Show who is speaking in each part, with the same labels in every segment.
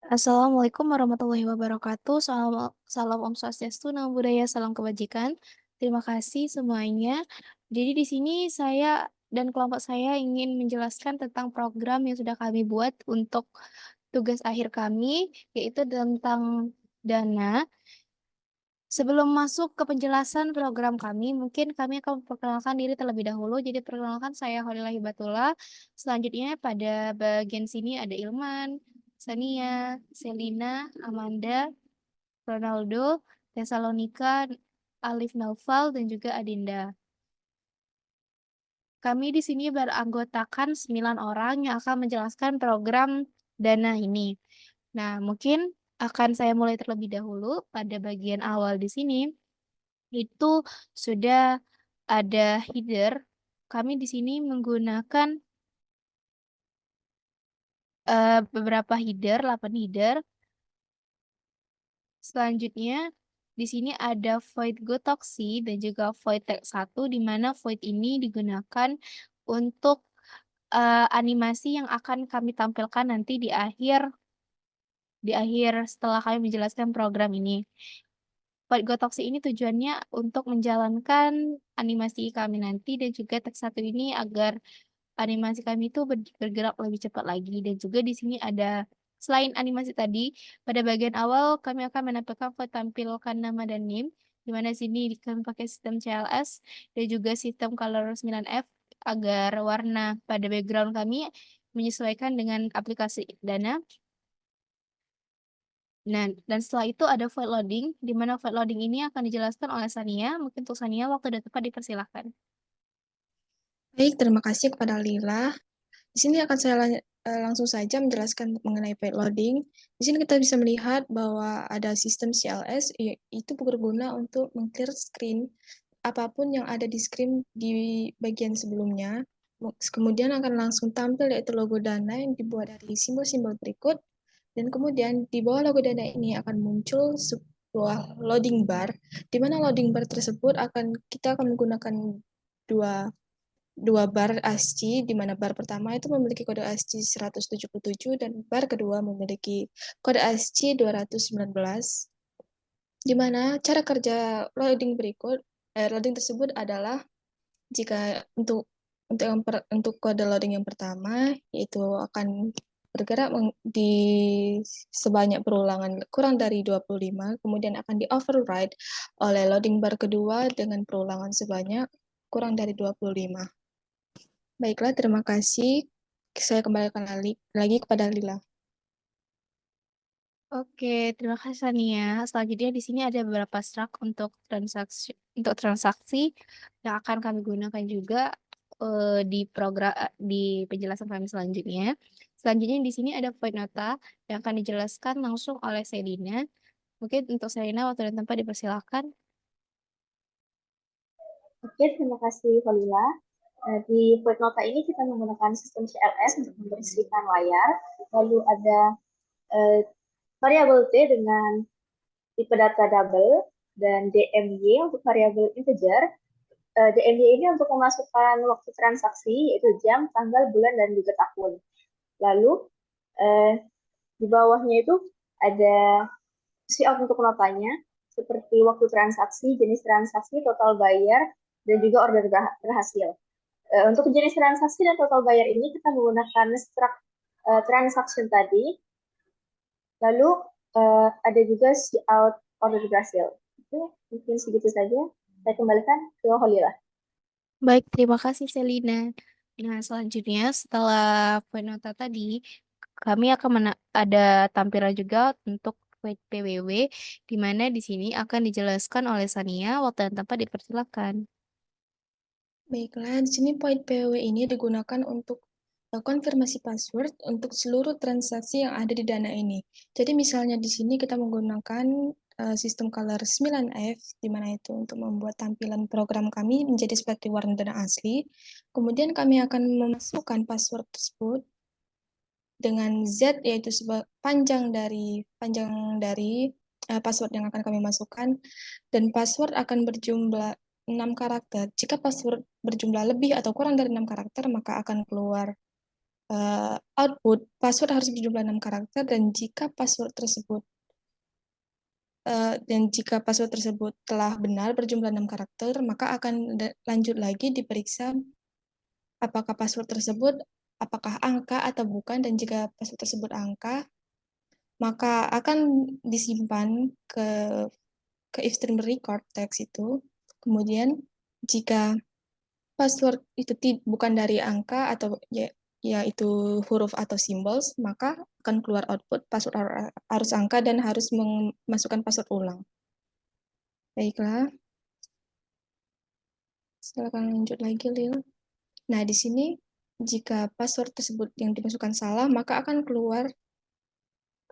Speaker 1: Assalamualaikum warahmatullahi wabarakatuh. Salam, salam Om Swastiastu, Namo Buddhaya, salam kebajikan. Terima kasih semuanya. Jadi di sini saya dan kelompok saya ingin menjelaskan tentang program yang sudah kami buat untuk tugas akhir kami, yaitu tentang dana. Sebelum masuk ke penjelasan program kami, mungkin kami akan memperkenalkan diri terlebih dahulu. Jadi perkenalkan saya Holila Hibatullah. Selanjutnya pada bagian sini ada Ilman, Sania, Selina, Amanda, Ronaldo, Tesalonika, Alif Naufal, dan juga Adinda. Kami di sini beranggotakan 9 orang yang akan menjelaskan program dana ini. Nah, mungkin akan saya mulai terlebih dahulu pada bagian awal di sini. Itu sudah ada header. Kami di sini menggunakan, beberapa header, 8 header. Selanjutnya, di sini ada void gotoksi dan juga void text 1, di mana void ini digunakan untuk, animasi yang akan kami tampilkan nanti di akhir setelah kami menjelaskan program ini. Void gotoksi ini tujuannya untuk menjalankan animasi kami nanti dan juga teks 1 ini agar animasi kami itu bergerak lebih cepat lagi dan juga di sini ada selain animasi tadi, pada bagian awal kami akan menampilkan foto tampilkan nama dan NIM, di mana sini kami pakai sistem CLS dan juga sistem color 9F agar warna pada background kami menyesuaikan dengan aplikasi Dana. Nah, dan setelah itu ada void loading, di mana void loading ini akan dijelaskan oleh Sania. Mungkin untuk Sania waktu dan tempat dipersilahkan.
Speaker 2: Baik, terima kasih kepada Lila. Di sini akan saya langsung saja menjelaskan mengenai paid loading. Di sini kita bisa melihat bahwa ada sistem CLS, itu berguna untuk meng-clear screen apapun yang ada di screen di bagian sebelumnya. Kemudian akan langsung tampil yaitu logo Dana yang dibuat dari simbol-simbol berikut. Dan kemudian di bawah logo Dana ini akan muncul sebuah loading bar, di mana loading bar tersebut kita akan menggunakan dua dua bar ASCII, di mana bar pertama itu memiliki kode ASCII 177 dan bar kedua memiliki kode ASCII 219, di mana cara kerja loading tersebut adalah jika untuk kode loading yang pertama yaitu akan bergerak di sebanyak perulangan kurang dari 25, kemudian akan di-override oleh loading bar kedua dengan perulangan sebanyak kurang dari 25. Baiklah, terima kasih. Saya kembalikan lagi kepada Lila.
Speaker 1: Oke, terima kasih Sania. Selanjutnya di sini ada beberapa struct untuk transaksi yang akan kami gunakan juga di penjelasan kami selanjutnya. Selanjutnya di sini ada void nota yang akan dijelaskan langsung oleh Selina. Mungkin untuk Selina waktu dan tempat dipersilakan.
Speaker 3: Oke, terima kasih Holila. Di void nota ini kita menggunakan sistem CLS untuk membersihkan layar. Lalu ada variabel T dengan tipe data double dan DMY untuk variabel integer. DMY ini untuk memasukkan waktu transaksi yaitu jam, tanggal, bulan, dan juga tahun. Lalu di bawahnya itu ada cout untuk notanya seperti waktu transaksi, jenis transaksi, total bayar, dan juga order berhasil. Untuk jenis transaksi dan total bayar ini kita menggunakan struct transaction tadi. Lalu ada juga cout order berhasil. Oke, mungkin segitu saja. Saya kembalikan ke Holila.
Speaker 1: Baik, terima kasih Selina. Nah, selanjutnya setelah void nota tadi, kami akan ada tampilan juga untuk void PWW, di mana di sini akan dijelaskan oleh Sania. Waktu dan tempat dipersilakan.
Speaker 2: Baiklah, di sini point PWW ini digunakan untuk konfirmasi password untuk seluruh transaksi yang ada di Dana ini. Jadi misalnya di sini kita menggunakan sistem color 9F, di mana itu untuk membuat tampilan program kami menjadi seperti warna Dana asli. Kemudian kami akan memasukkan password tersebut dengan Z, yaitu panjang dari password yang akan kami masukkan, dan password akan berjumlah 6 karakter. Jika password berjumlah lebih atau kurang dari 6 karakter, maka akan keluar output password harus berjumlah 6 karakter dan jika password tersebut telah benar berjumlah 6 karakter, maka akan lanjut lagi diperiksa apakah password tersebut apakah angka atau bukan, dan jika password tersebut angka, maka akan disimpan ke if stream record text itu. Kemudian jika password itu bukan dari angka atau yaitu huruf atau symbols, maka akan keluar output password harus angka dan harus memasukkan password ulang. Baiklah, silakan lanjut lagi, Lil. Nah, di sini jika password tersebut yang dimasukkan salah, maka akan keluar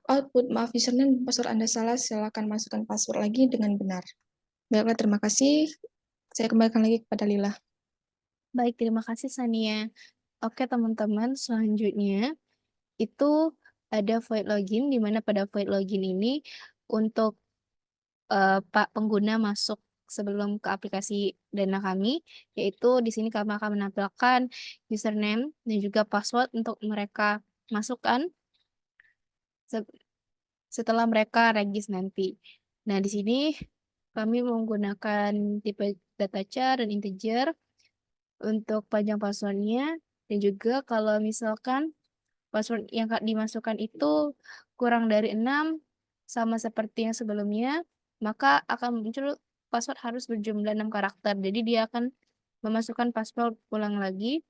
Speaker 2: output, maaf username dan password Anda salah, silakan masukkan password lagi dengan benar. Baiklah, terima kasih. Saya kembalikan lagi kepada Lila.
Speaker 1: Baik, terima kasih Sania. Oke teman-teman, selanjutnya itu ada void login, di mana pada void login ini untuk Pak pengguna masuk sebelum ke aplikasi Dana kami, yaitu di sini kami akan menampilkan username dan juga password untuk mereka masukkan setelah mereka regis nanti. Nah, di sini kami menggunakan tipe data char dan integer untuk panjang passwordnya, dan juga kalau misalkan password yang dimasukkan itu kurang dari 6 sama seperti yang sebelumnya, maka akan muncul password harus berjumlah 6 karakter. Jadi dia akan memasukkan password ulang lagi.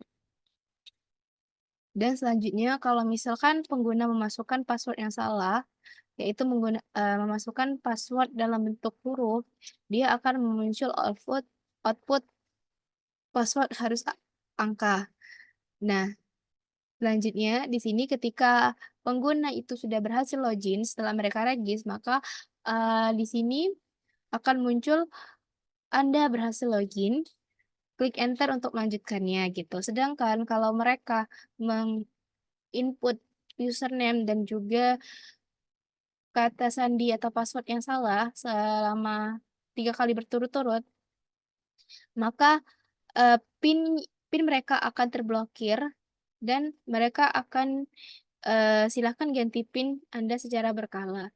Speaker 1: Dan selanjutnya kalau misalkan pengguna memasukkan password yang salah, yaitu memasukkan password dalam bentuk huruf, dia akan muncul output password harus angka. Nah, selanjutnya, di sini ketika pengguna itu sudah berhasil login setelah mereka regis, maka di sini akan muncul Anda berhasil login, klik enter untuk melanjutkannya gitu. Sedangkan kalau mereka menginput username dan juga kata sandi atau password yang salah selama 3 kali berturut-turut, maka pin pin mereka akan terblokir dan mereka akan silahkan ganti PIN Anda secara berkala.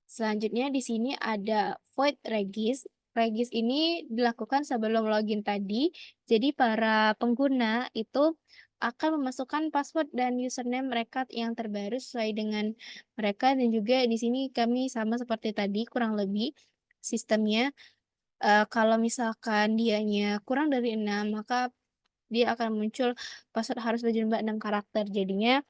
Speaker 1: Selanjutnya di sini ada void regis. Regis ini dilakukan sebelum login tadi. Jadi para pengguna itu akan memasukkan password dan username mereka yang terbaru sesuai dengan mereka, dan juga di sini kami sama seperti tadi kurang lebih sistemnya. Kalau misalkan dianya kurang dari 6, maka dia akan muncul password harus berjumlah 6 karakter. Jadinya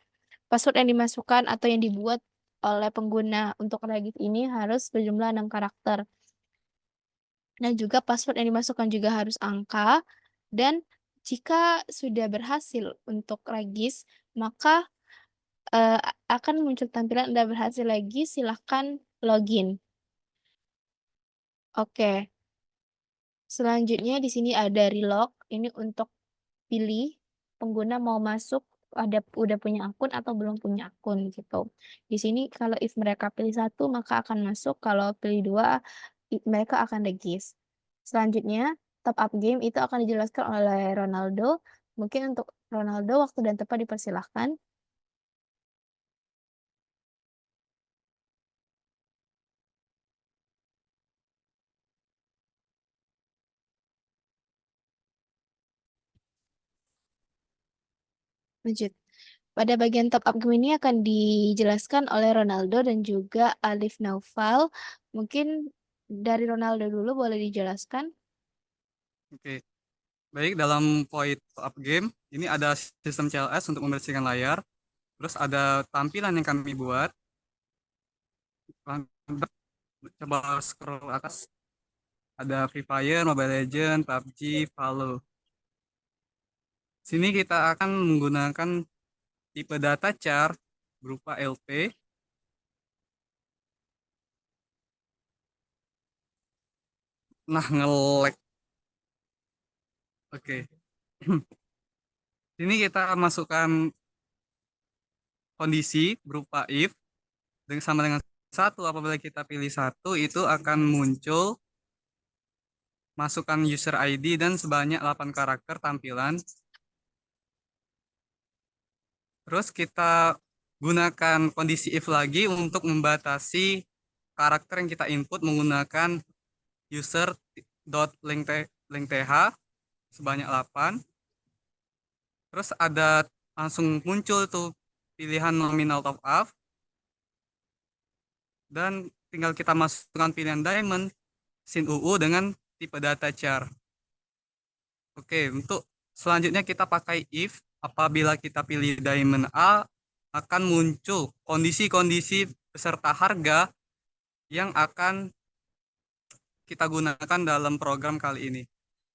Speaker 1: password yang dimasukkan atau yang dibuat oleh pengguna untuk regis ini harus berjumlah 6 karakter. Dan juga password yang dimasukkan juga harus angka. Dan jika sudah berhasil untuk regis, maka akan muncul tampilan Anda berhasil lagi, silahkan login. Oke. Selanjutnya di sini ada relog. Ini untuk pilih pengguna mau masuk udah punya akun atau belum punya akun gitu. Di sini kalau if mereka pilih 1 maka akan masuk, kalau pilih 2 mereka akan regis. Selanjutnya top up game itu akan dijelaskan oleh Ronaldo. Mungkin untuk Ronaldo waktu dan tempat dipersilahkan. Lanjut. Pada bagian top up game ini akan dijelaskan oleh Ronaldo dan juga Alif Naufal. Mungkin dari Ronaldo dulu boleh dijelaskan.
Speaker 4: Oke, baik, dalam void top up game ini ada sistem CLS untuk membersihkan layar. Terus ada tampilan yang kami buat. Coba scroll atas. Ada Free Fire, Mobile Legends, PUBG, Valo. Sini kita akan menggunakan tipe data char berupa LP. Nah, nge-lag. Oke. Sini kita masukkan kondisi berupa if sama dengan 1. Apabila kita pilih 1, itu akan muncul masukkan user ID dan sebanyak 8 karakter tampilan. Terus kita gunakan kondisi if lagi untuk membatasi karakter yang kita input menggunakan user.length sebanyak 8. Terus ada langsung muncul tuh pilihan nominal top up dan tinggal kita masukkan pilihan diamond, sin UU dengan tipe data char. Oke, untuk selanjutnya kita pakai if. Apabila kita pilih diamond A, akan muncul kondisi-kondisi beserta harga yang akan kita gunakan dalam program kali ini.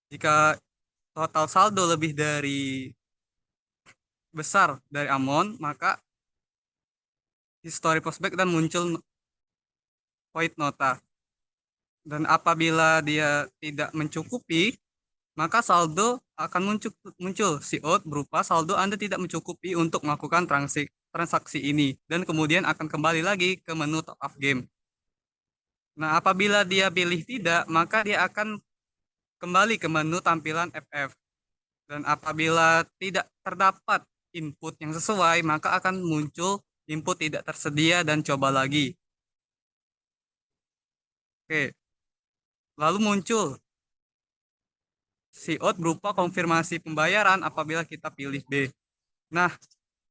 Speaker 4: Jika total saldo lebih dari besar dari amount, maka history postback dan muncul void nota. Dan apabila dia tidak mencukupi, maka saldo akan muncul out berupa saldo Anda tidak mencukupi untuk melakukan transaksi ini. Dan kemudian akan kembali lagi ke menu top up game. Nah, apabila dia pilih tidak, maka dia akan kembali ke menu tampilan FF. Dan apabila tidak terdapat input yang sesuai, maka akan muncul input tidak tersedia dan coba lagi. Oke, lalu muncul out berupa konfirmasi pembayaran apabila kita pilih B. Nah,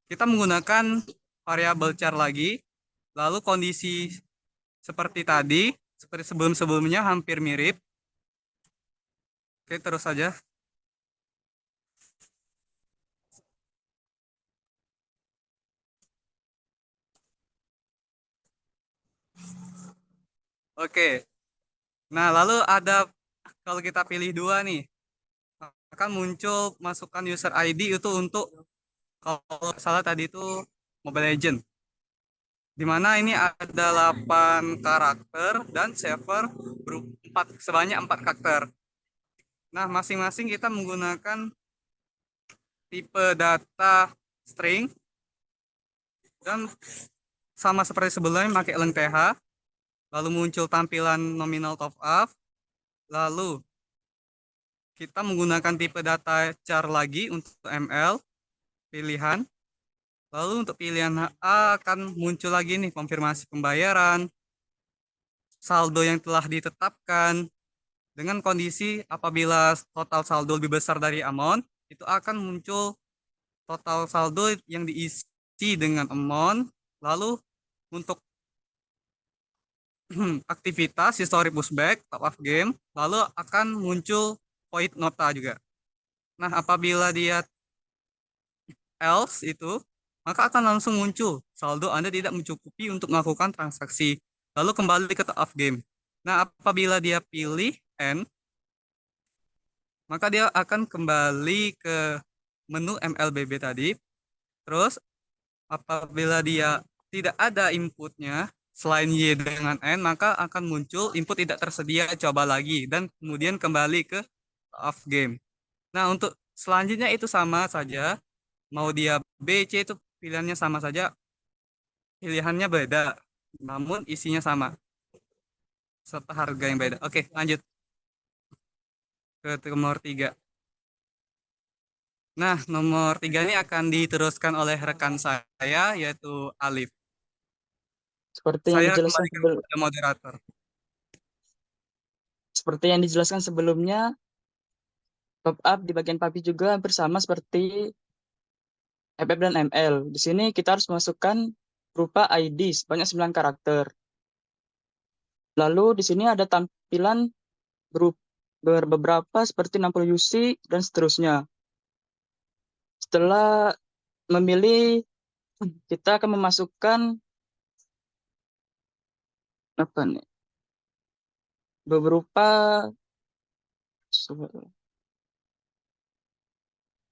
Speaker 4: kita menggunakan variabel char lagi, lalu kondisi seperti tadi, seperti sebelum-sebelumnya hampir mirip. Oke, terus saja. Oke, nah lalu ada, kalau kita pilih 2 nih, akan muncul masukkan user ID itu untuk, kalau salah tadi itu Mobile Legend. Di mana ini ada 8 karakter dan server sebanyak 4 karakter. Nah, masing-masing kita menggunakan tipe data string dan sama seperti sebelumnya pakai length, lalu muncul tampilan nominal top up, lalu kita menggunakan tipe data char lagi untuk ML pilihan, lalu untuk pilihan A akan muncul lagi nih konfirmasi pembayaran, saldo yang telah ditetapkan, dengan kondisi apabila total saldo lebih besar dari amount, itu akan muncul total saldo yang diisi dengan amount. Lalu untuk aktivitas history pushback, top up game, lalu akan muncul void nota juga. Nah, apabila dia else itu, maka akan langsung muncul saldo Anda tidak mencukupi untuk melakukan transaksi. Lalu kembali ke top up game. Nah, apabila dia pilih N, maka dia akan kembali ke menu MLBB tadi. Terus apabila dia tidak ada inputnya selain Y dengan N, maka akan muncul input tidak tersedia, coba lagi, dan kemudian kembali ke off game. Nah, untuk selanjutnya itu sama saja. Mau dia B, C itu pilihannya sama saja. Pilihannya beda, namun isinya sama. Serta harga yang beda. Oke, lanjut ke nomor 3. Nah, nomor 3 ini akan diteruskan oleh rekan saya, yaitu Alif. Saya kembalikan kepada moderator.
Speaker 5: Seperti yang dijelaskan sebelumnya, pop up di bagian PUBG juga hampir sama seperti FF dan ML. Di sini kita harus masukkan berupa ID sebanyak 9 karakter. Lalu di sini ada tampilan beberapa seperti 60 UC dan seterusnya. Setelah memilih, kita akan memasukkan apa nih? Beberapa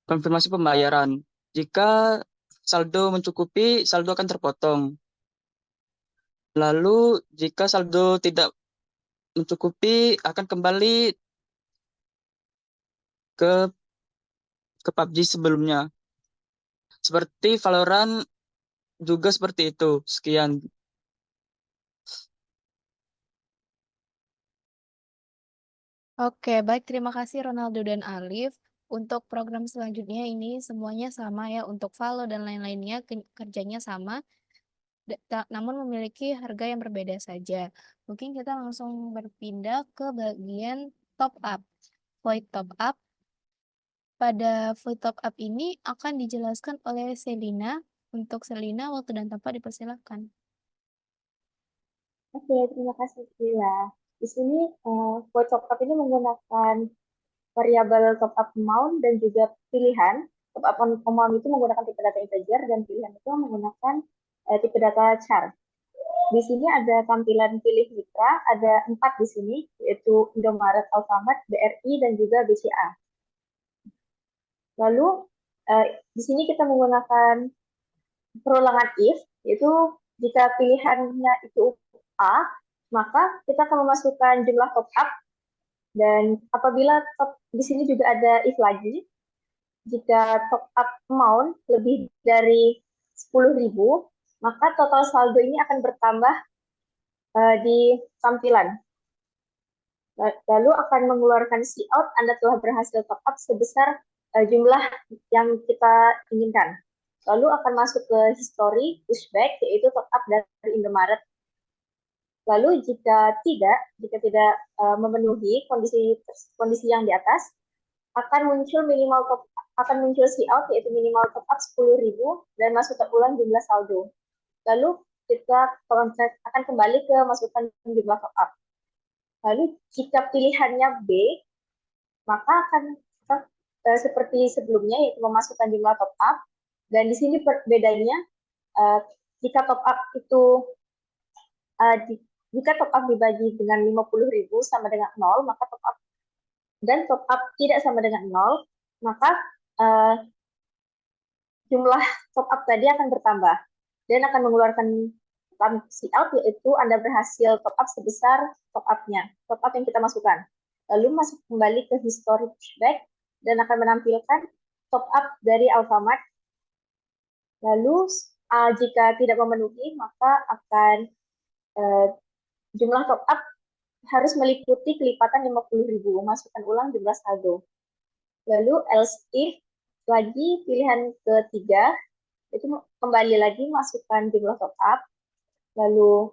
Speaker 5: konfirmasi pembayaran. Jika saldo mencukupi, saldo akan terpotong. Lalu jika saldo tidak mencukupi, akan kembali ke PUBG sebelumnya. Seperti Valorant juga seperti itu. Sekian.
Speaker 1: Oke, baik. Terima kasih Ronaldo dan Alif. Untuk program selanjutnya ini semuanya sama ya, untuk Valo dan lain-lainnya kerjanya sama, namun memiliki harga yang berbeda saja. Mungkin kita langsung berpindah ke bagian top up. Void top up. Pada void top up ini akan dijelaskan oleh Selina. Untuk Selina, waktu dan tempat dipersilakan.
Speaker 3: Oke, terima kasih Sheila. Di sini void top up ini menggunakan variabel top up amount dan juga pilihan. Top up amount itu menggunakan tipe data integer dan pilihan itu menggunakan tipe data char. Di sini ada tampilan pilih mitra, ada 4 di sini, yaitu Indomaret, Alfamart, BRI, dan juga BCA. Lalu di sini kita menggunakan perulangan if, yaitu jika pilihannya itu A, maka kita akan memasukkan jumlah top up, dan apabila di sini juga ada if lagi, jika top up amount lebih dari 10.000, maka total saldo ini akan bertambah di tampilan. Lalu akan mengeluarkan cout, Anda telah berhasil top up sebesar jumlah yang kita inginkan. Lalu akan masuk ke history, pushback, yaitu top up dari Indomaret. Lalu jika tidak memenuhi kondisi yang di atas, akan muncul cout, yaitu minimal top up 10.000 dan masukkan ulang jumlah saldo. Lalu kita akan kembali ke masukkan jumlah top up. Lalu jika pilihannya B, maka akan seperti sebelumnya, yaitu memasukkan jumlah top up. Dan di sini bedanya, jika top up itu jika top up dibagi dengan 50.000 sama dengan 0, maka top up dan top up tidak sama dengan 0, maka jumlah top up tadi akan bertambah dan akan mengeluarkan cout, yaitu Anda berhasil top up sebesar top up yang kita masukkan. Lalu masuk kembali ke history pushback dan akan menampilkan top up dari Alfamart. Lalu jika tidak memenuhi, maka akan jumlah top up harus meliputi kelipatan 50.000, masukkan ulang jumlah saldo. Lalu else if, lagi pilihan ketiga, itu kembali lagi masukkan jumlah top up. Lalu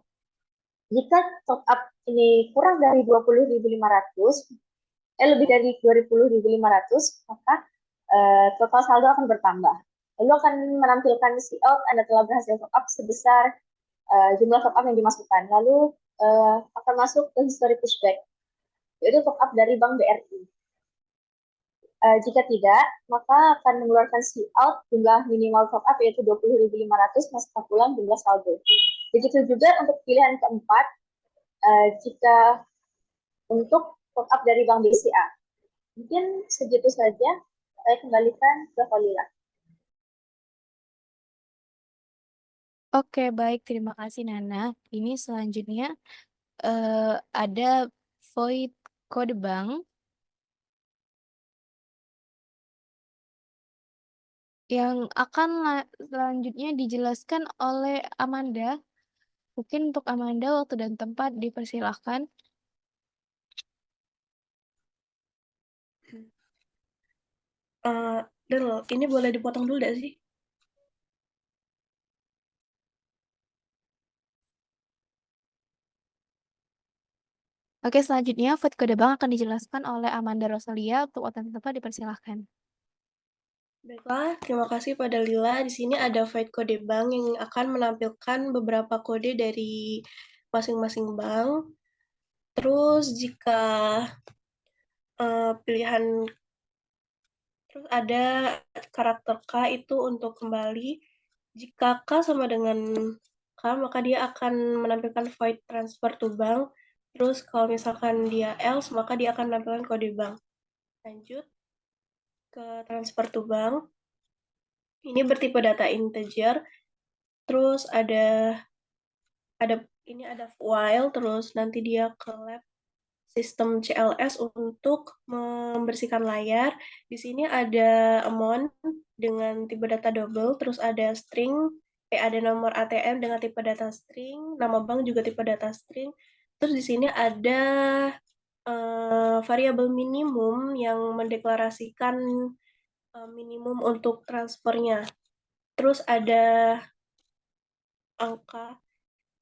Speaker 3: jika top up ini kurang dari 20.500, lebih dari 20.500, maka total saldo akan bertambah. Lalu akan menampilkan cout, Anda telah berhasil top up sebesar jumlah top up yang dimasukkan. Lalu akan masuk ke history pushback, yaitu top up dari Bank BRI. Jika tidak, maka akan mengeluarkan cout jumlah minimal top up, yaitu 20.500, masukkan ulang jumlah saldo. Begitu juga untuk pilihan keempat, jika untuk top up dari Bank BCA. Mungkin segitu saja, saya kembalikan ke Kholila.
Speaker 1: Oke, baik. Terima kasih, Nana. Ini selanjutnya ada void kode bank yang akan selanjutnya dijelaskan oleh Amanda. Mungkin untuk Amanda, waktu dan tempat dipersilahkan.
Speaker 6: Dulu, ini boleh dipotong dulu gak sih?
Speaker 1: Oke, selanjutnya void kode bank akan dijelaskan oleh Amanda Rosalia. Untuk waktu dan tempat dipersilahkan.
Speaker 6: Baiklah, terima kasih pada Lila. Di sini ada void kode bank yang akan menampilkan beberapa kode dari masing-masing bank. Terus jika pilihan, terus ada karakter K itu untuk kembali. Jika K sama dengan K, maka dia akan menampilkan void transfer to bank. Terus kalau misalkan dia else, maka dia akan menampilkan kode bank. Lanjut ke transfer to bank. Ini bertipe data integer. Terus ada while, terus nanti dia ke lab sistem CLS untuk membersihkan layar. Di sini ada amount dengan tipe data double, terus ada string, ada nomor ATM dengan tipe data string, nama bank juga tipe data string. Terus di sini ada variabel minimum yang mendeklarasikan minimum untuk transfernya. Terus ada angka,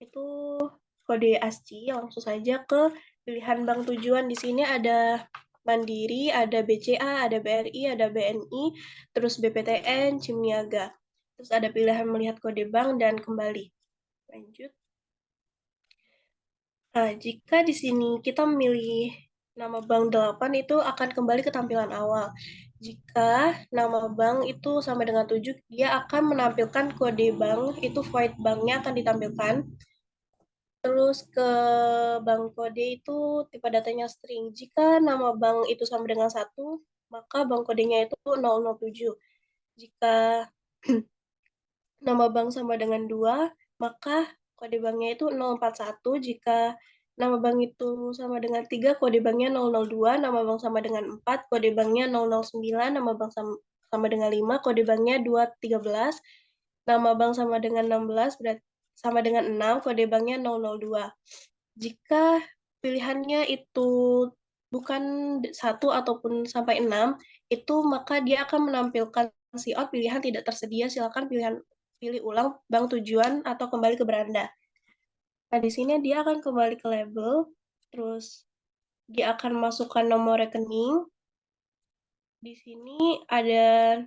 Speaker 6: itu kode ASCII, langsung saja ke pilihan bank tujuan. Di sini ada Mandiri, ada BCA, ada BRI, ada BNI, terus BPTN, Cimniaga. Terus ada pilihan melihat kode bank dan kembali. Lanjut. Nah, jika di sini kita memilih nama bank 8 itu akan kembali ke tampilan awal. Jika nama bank itu sama dengan 7, dia akan menampilkan kode bank, itu void banknya akan ditampilkan. Terus ke bank kode itu tipe datanya string. Jika nama bank itu sama dengan 1, maka bank kodenya itu 007. Jika nama bank sama dengan 2, maka kode banknya itu 041. Jika nama bank itu sama dengan 3, kode banknya 002. Nama bank sama dengan 4, kode banknya 009. Nama bank sama dengan 5, kode banknya 213. Nama bank sama dengan 16, berarti sama dengan 6, kode banknya 002. Jika pilihannya itu bukan 1 ataupun sampai 6, itu maka dia akan menampilkan cout pilihan tidak tersedia, silakan pilih ulang bank tujuan atau kembali ke beranda. Nah, di sini dia akan kembali ke label, terus dia akan masukkan nomor rekening. Di sini ada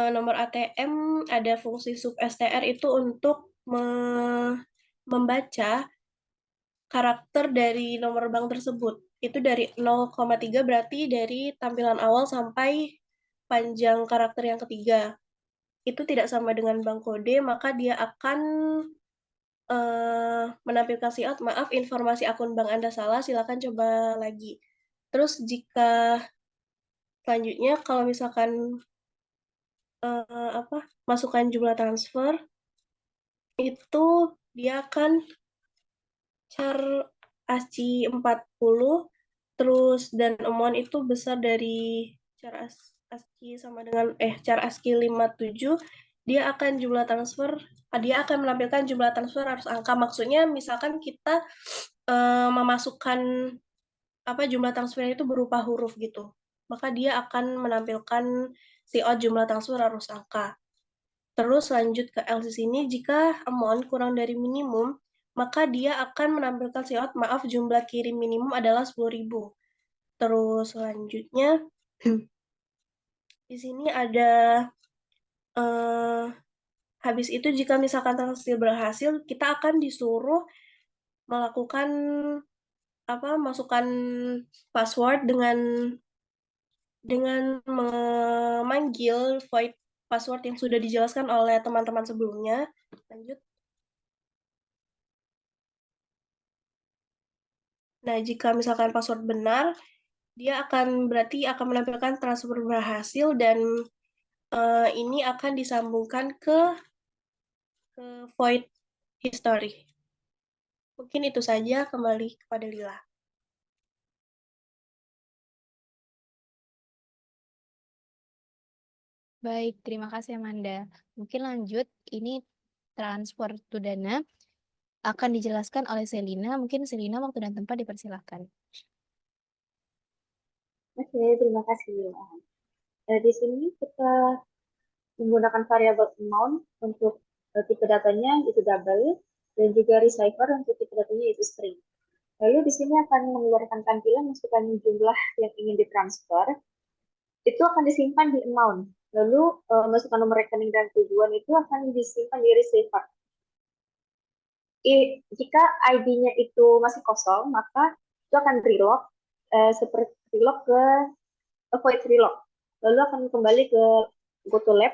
Speaker 6: nomor ATM, ada fungsi sub STR itu untuk membaca karakter dari nomor bank tersebut. Itu dari 0,3 berarti dari tampilan awal sampai panjang karakter yang ketiga. Itu tidak sama dengan bank kode, maka dia akan menampilkan cout, maaf informasi akun bank Anda salah, silakan coba lagi. Terus jika selanjutnya kalau misalkan masukkan jumlah transfer, itu dia akan char ASCII 40, terus dan amount itu besar dari char ASCII sama dengan char ASCII 57, dia akan menampilkan jumlah transfer harus angka. Maksudnya misalkan kita memasukkan jumlah transfernya itu berupa huruf gitu, maka dia akan menampilkan cout jumlah transfer harus angka. Terus lanjut ke else sini, jika amount kurang dari minimum, maka dia akan menampilkan cout, maaf jumlah kirim minimum adalah 10.000. Terus selanjutnya di sini ada habis itu jika misalkan transaksi berhasil, kita akan disuruh melakukan masukkan password dengan memanggil void password yang sudah dijelaskan oleh teman-teman sebelumnya. Lanjut. Nah, jika misalkan password benar, dia berarti akan menampilkan transfer berhasil dan ini akan disambungkan ke void history. Mungkin itu saja, kembali kepada Lila.
Speaker 1: Baik, terima kasih Amanda. Mungkin lanjut, ini transfer to dana akan dijelaskan oleh Selina. Mungkin Selina waktu dan tempat dipersilahkan.
Speaker 3: Oke, terima kasih. Di sini kita menggunakan variabel amount untuk tipe datanya itu double, dan juga receiver untuk tipe datanya itu string. Lalu di sini akan mengeluarkan tampilan masukkan jumlah yang ingin ditransfer, itu akan disimpan di amount. Lalu masukkan nomor rekening dan tujuan itu akan disimpan di receiver. Jika ID-nya itu masih kosong, maka itu akan relog, seperti relog ke void relog. Lalu akan kembali ke GoToLab.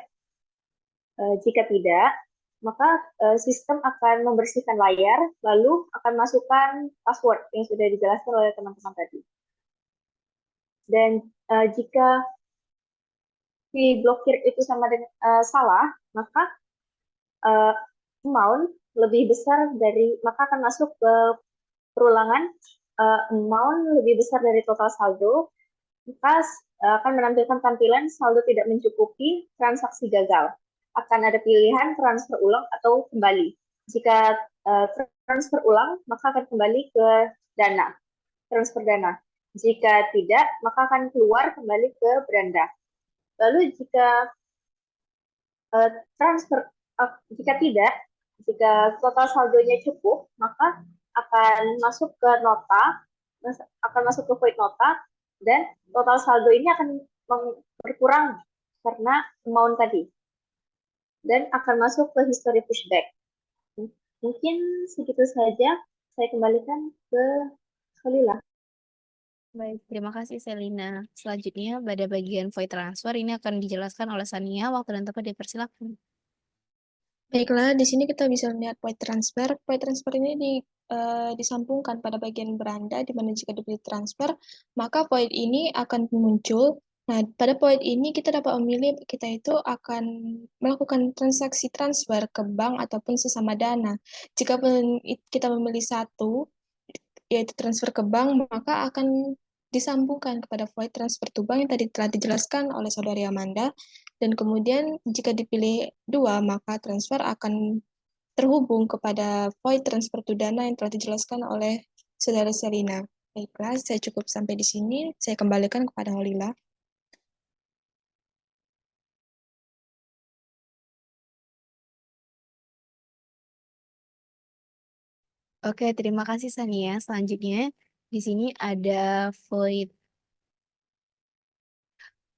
Speaker 3: Jika tidak, maka sistem akan membersihkan layar, lalu akan masukkan password yang sudah dijelaskan oleh teman-teman tadi. Dan jika diblokir itu sama dengan salah, maka amount lebih besar maka akan masuk ke perulangan amount lebih besar dari total saldo, maka akan menampilkan tampilan saldo tidak mencukupi, transaksi gagal. Akan ada pilihan transfer ulang atau kembali. Jika transfer ulang, maka akan kembali ke dana. transfer dana. Jika tidak, maka akan keluar kembali ke beranda. Lalu jika jika tidak, jika total saldonya cukup, maka akan masuk ke nota, akan masuk ke void nota, dan total saldo ini akan berkurang karena amount tadi, dan akan masuk ke history pushback. Mungkin segitu saja, saya kembalikan ke Khalila.
Speaker 1: Baik, terima kasih Selina. Selanjutnya, pada bagian void transfer ini akan dijelaskan oleh Sania. Waktu dan tempat dipersilakan.
Speaker 2: Baiklah, di sini kita bisa melihat void transfer. Void transfer ini disambungkan pada bagian beranda, di mana jika dipilih transfer, maka void ini akan muncul. Nah, pada void ini kita dapat memilih kita itu akan melakukan transaksi transfer ke bank ataupun sesama dana. Jika kita memilih satu, yaitu transfer ke bank, maka akan disambungkan kepada void transfer to bank yang tadi telah dijelaskan oleh Saudari Amanda. Dan kemudian jika dipilih dua, maka transfer akan terhubung kepada void transfer to dana yang telah dijelaskan oleh Saudara Selina. Baiklah, saya cukup sampai di sini. Saya kembalikan kepada Holila.
Speaker 1: Oke, terima kasih Sania. Selanjutnya, di sini ada void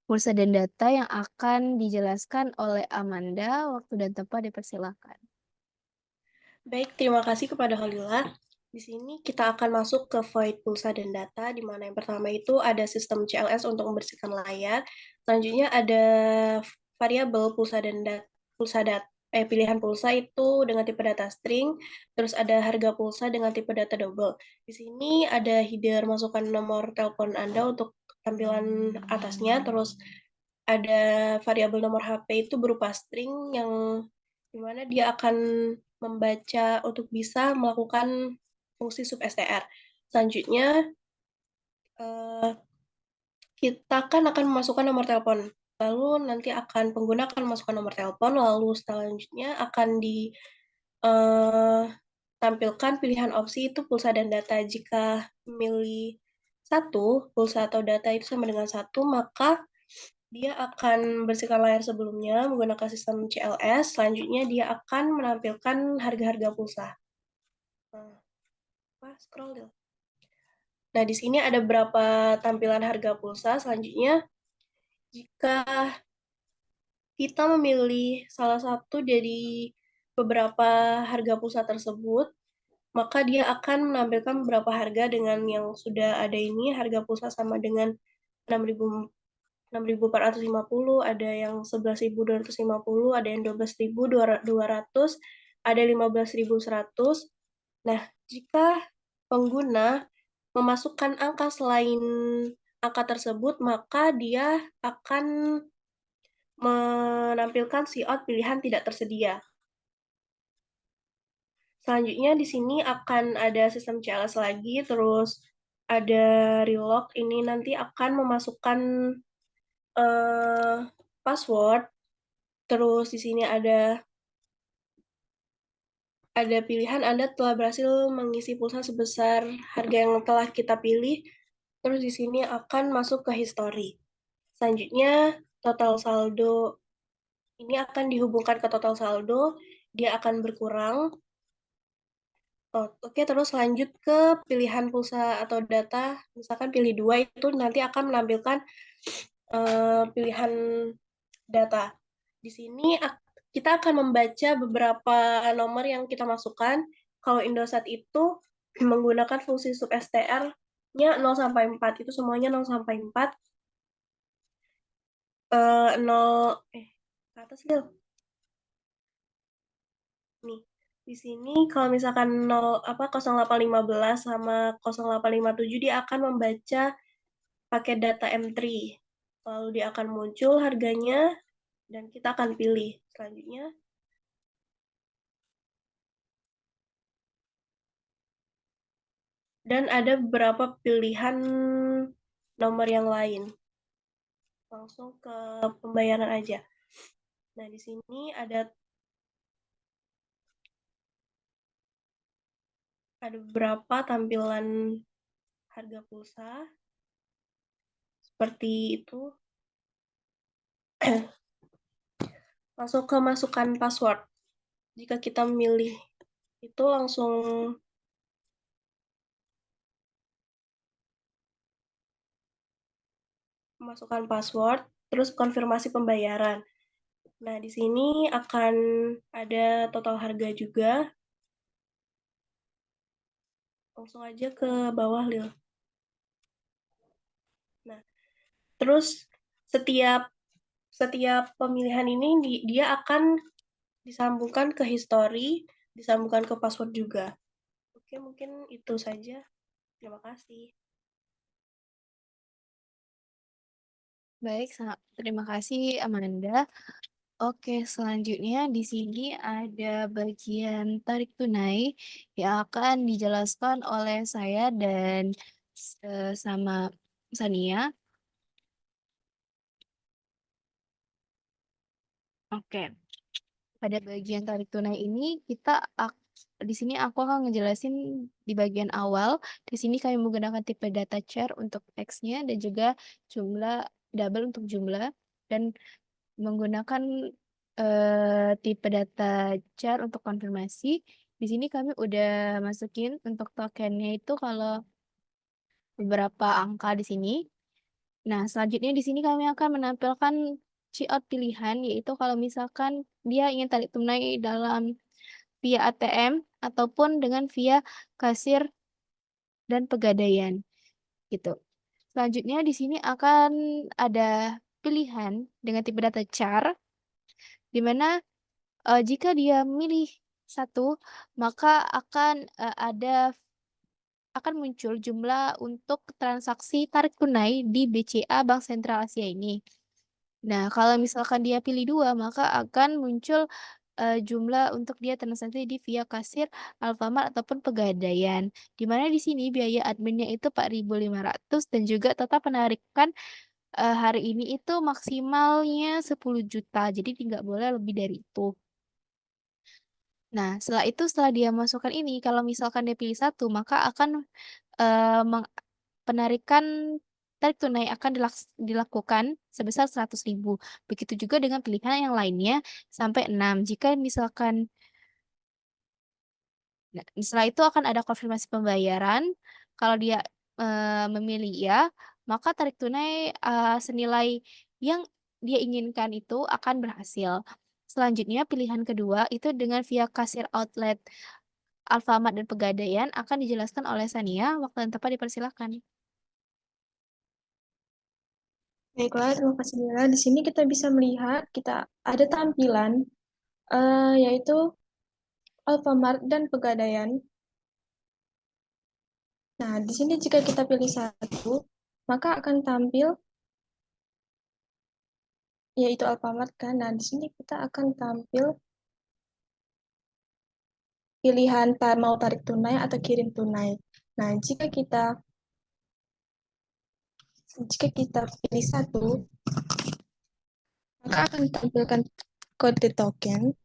Speaker 1: pulsa dan data yang akan dijelaskan oleh Amanda. Waktu dan tempat dipersilakan.
Speaker 6: Baik, terima kasih kepada Holila. Di sini kita akan masuk ke void pulsa dan data, di mana yang pertama itu ada sistem CLS untuk membersihkan layar. Selanjutnya ada variabel pulsa dan pilihan pulsa itu dengan tipe data string, terus ada harga pulsa dengan tipe data double. Di sini ada header masukkan nomor telepon Anda untuk tampilan atasnya, terus ada variabel nomor HP itu berupa string yang dimana dia akan membaca untuk bisa melakukan fungsi sub str. Selanjutnya kita kan akan memasukkan nomor telepon. Lalu nanti pengguna akan memasukkan nomor telepon, lalu selanjutnya akan ditampilkan pilihan opsi itu pulsa dan data. Jika memilih satu, pulsa atau data itu sama dengan satu, maka dia akan bersihkan layar sebelumnya menggunakan sistem CLS. Selanjutnya dia akan menampilkan harga-harga pulsa. Scroll dulu. Nah, di sini ada beberapa tampilan harga pulsa. Selanjutnya, jika kita memilih salah satu dari beberapa harga pulsa tersebut, maka dia akan menampilkan beberapa harga dengan yang sudah ada ini. Harga pulsa sama dengan 6.450, ada yang 11.250, ada yang 12.200, ada 15.100. Nah, jika pengguna memasukkan angka selain angka tersebut, maka dia akan menampilkan out pilihan tidak tersedia. Selanjutnya di sini akan ada sistem CLS lagi, terus ada relog, ini nanti akan memasukkan password, terus di sini ada pilihan Anda telah berhasil mengisi pulsa sebesar harga yang telah kita pilih, terus di sini akan masuk ke history. Selanjutnya, total saldo ini akan dihubungkan ke total saldo, dia akan berkurang. Oke, terus lanjut ke pilihan pulsa atau data, misalkan pilih 2, itu nanti akan menampilkan pilihan data. Di sini kita akan membaca beberapa nomor yang kita masukkan. Kalau Indosat itu menggunakan fungsi sub str-nya 0 sampai 4, itu semuanya 0 sampai 4. 0 ke atas Lil. Nih, di sini kalau misalkan 0815 sama 0857 dia akan membaca pakai data M3. Lalu dia akan muncul harganya dan kita akan pilih. Selanjutnya dan ada beberapa pilihan nomor yang lain. Langsung ke pembayaran aja. Nah, di sini ada beberapa tampilan harga pulsa, seperti itu. Langsung ke masukkan password. Jika kita memilih itu langsung masukkan password, terus konfirmasi pembayaran. Nah, di sini akan ada total harga juga. Langsung aja ke bawah, Lil. Nah, terus setiap pemilihan ini dia akan disambungkan ke history, disambungkan ke password juga. Oke, mungkin itu saja. Terima kasih.
Speaker 1: Baik, terima kasih Amanda. Oke, selanjutnya di sini ada bagian tarik tunai yang akan dijelaskan oleh saya dan sama Sania. Oke, pada bagian tarik tunai ini di sini aku akan ngejelasin di bagian awal. Di sini kami menggunakan tipe data char untuk X-nya dan juga jumlah double untuk jumlah dan menggunakan tipe data char untuk konfirmasi. Di sini kami udah masukin untuk tokennya itu kalau beberapa angka di sini. Nah, selanjutnya di sini kami akan menampilkan checkout pilihan, yaitu kalau misalkan dia ingin tarik tunai dalam via ATM ataupun dengan via kasir dan pegadaian, gitu. Selanjutnya di sini akan ada pilihan dengan tipe data char, di mana jika dia milih satu, maka akan muncul jumlah untuk transaksi tarik tunai di BCA Bank Sentral Asia ini. Nah, kalau misalkan dia pilih dua, maka akan muncul jumlah untuk dia transaksi di via kasir, Alfamart ataupun pegadaian. Di mana di sini biaya adminnya itu 4.500 dan juga total penarikan hari ini itu maksimalnya 10 juta. Jadi tidak boleh lebih dari itu. Nah, setelah dia masukkan ini, kalau misalkan dia pilih satu, maka akan penarikan tarik tunai akan dilakukan sebesar 100.000. Begitu juga dengan pilihan yang lainnya sampai 6. Jika misalkan setelah itu akan ada konfirmasi pembayaran. Kalau dia memilih ya, maka tarik tunai senilai yang dia inginkan itu akan berhasil. Selanjutnya pilihan kedua itu dengan via kasir outlet Alfamart dan Pegadaian akan dijelaskan oleh Sania. Waktu yang tepat dipersilakan.
Speaker 2: Baiklah, terima kasih Lila. Di sini kita bisa melihat kita ada tampilan yaitu Alfamart dan Pegadaian. Nah, di sini jika kita pilih satu, maka akan tampil yaitu Alfamart kan. Nah, di sini kita akan tampil pilihan mau tarik tunai atau kirim tunai. Nah, jika kita pilih satu, maka akan tampilkan kode token.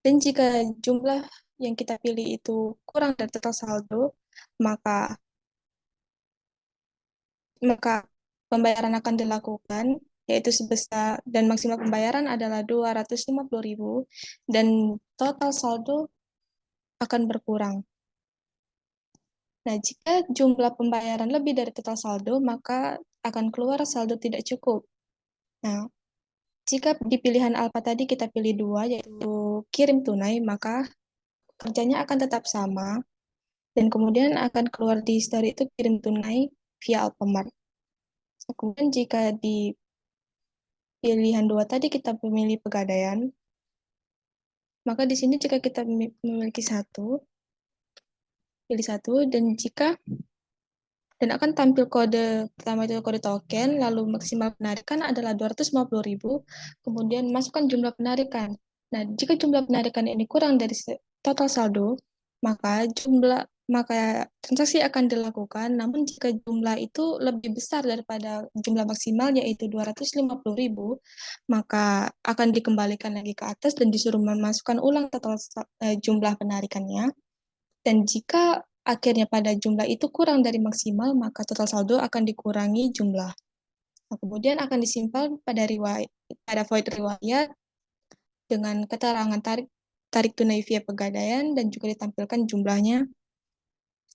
Speaker 2: Dan jika jumlah yang kita pilih itu kurang dari total saldo, maka pembayaran akan dilakukan, yaitu sebesar dan maksimal pembayaran adalah 250.000 dan total saldo akan berkurang. Nah, jika jumlah pembayaran lebih dari total saldo, maka akan keluar saldo tidak cukup. Nah, jika di pilihan alpha tadi kita pilih dua, yaitu kirim tunai, maka kerjanya akan tetap sama, dan kemudian akan keluar di history itu kirim tunai via Alfamart. Kemudian jika di pilihan dua tadi kita memilih pegadaian, maka di sini jika kita memiliki pilih satu, dan akan tampil kode pertama itu kode token, lalu maksimal penarikan adalah 250.000, kemudian masukkan jumlah penarikan. Nah, jika jumlah penarikan ini kurang dari total saldo, maka transaksi akan dilakukan, namun jika jumlah itu lebih besar daripada jumlah maksimal yaitu 250.000, maka akan dikembalikan lagi ke atas dan disuruh memasukkan ulang total jumlah penarikannya. Dan jika akhirnya pada jumlah itu kurang dari maksimal, maka total saldo akan dikurangi jumlah. Nah, kemudian akan disimpan pada void riwayat dengan keterangan tarik tunai via pegadaian dan juga ditampilkan jumlahnya.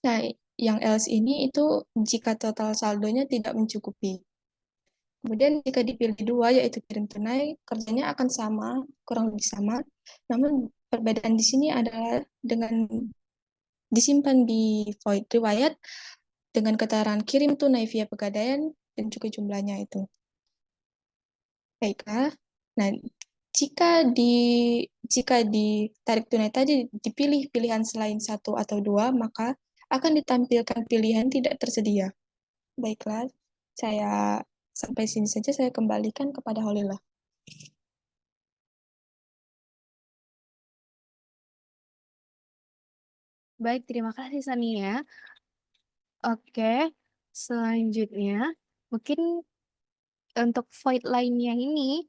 Speaker 2: Nah, yang else ini itu jika total saldonya tidak mencukupi. Kemudian jika dipilih dua, yaitu kirim tunai, kerjanya akan sama, kurang lebih sama. Namun perbedaan di sini adalah dengan disimpan di void riwayat dengan keterangan kirim tunai via pegadaian dan juga jumlahnya itu. Baiklah. Nah, jika di tarik tunai tadi dipilih pilihan selain satu atau dua, maka akan ditampilkan pilihan tidak tersedia. Baiklah, saya sampai sini saja, saya kembalikan kepada Holila.
Speaker 1: Baik, terima kasih Sania. Oke, selanjutnya mungkin untuk void lainnya ini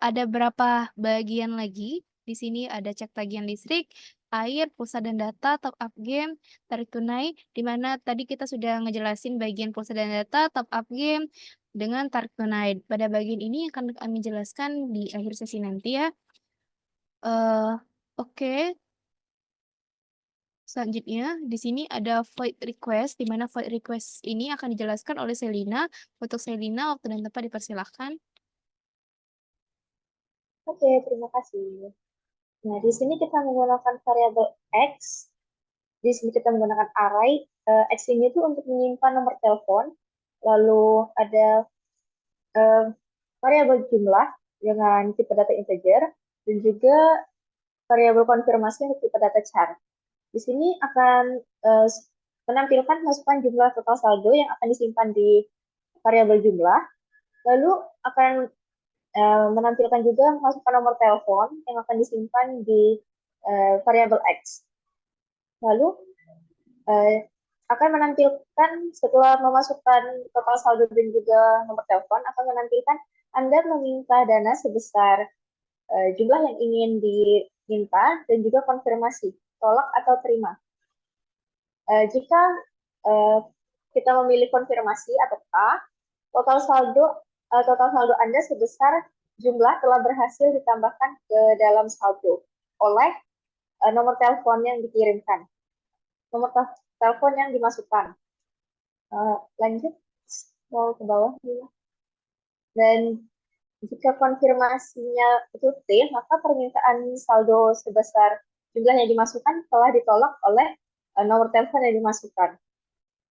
Speaker 1: ada berapa bagian lagi. Di sini ada cek tagihan listrik, air, pulsa dan data, top up game, tarik tunai, di mana tadi kita sudah ngejelasin bagian pulsa dan data, top up game, dengan tarik tunai. Pada bagian ini akan kami jelaskan di akhir sesi nanti ya. Oke. Selanjutnya, di sini ada void request, di mana void request ini akan dijelaskan oleh Selina. Untuk Selina, waktu dan tempat dipersilahkan.
Speaker 3: Oke, terima kasih. Nah, di sini kita menggunakan variabel X. Di sini kita menggunakan array. X ini tuh untuk menyimpan nomor telepon. Lalu ada variabel jumlah dengan tipe data integer. Dan juga variabel konfirmasi untuk tipe data char. Di sini akan menampilkan masukan jumlah total saldo yang akan disimpan di variabel jumlah. Lalu akan menampilkan juga masukan nomor telepon yang akan disimpan di variabel X. Lalu akan menampilkan setelah memasukkan total saldo dan juga nomor telepon akan menampilkan Anda meminta dana sebesar jumlah yang ingin diminta dan juga konfirmasi tolak atau terima. Jika kita memilih konfirmasi atau A, total saldo Anda sebesar jumlah telah berhasil ditambahkan ke dalam saldo oleh nomor telepon yang dikirimkan, nomor telepon yang dimasukkan. Lanjut, mau ke bawah dulu. Dan jika konfirmasinya itu T, maka permintaan saldo sebesar jumlah yang dimasukkan telah ditolak oleh nomor telepon yang dimasukkan.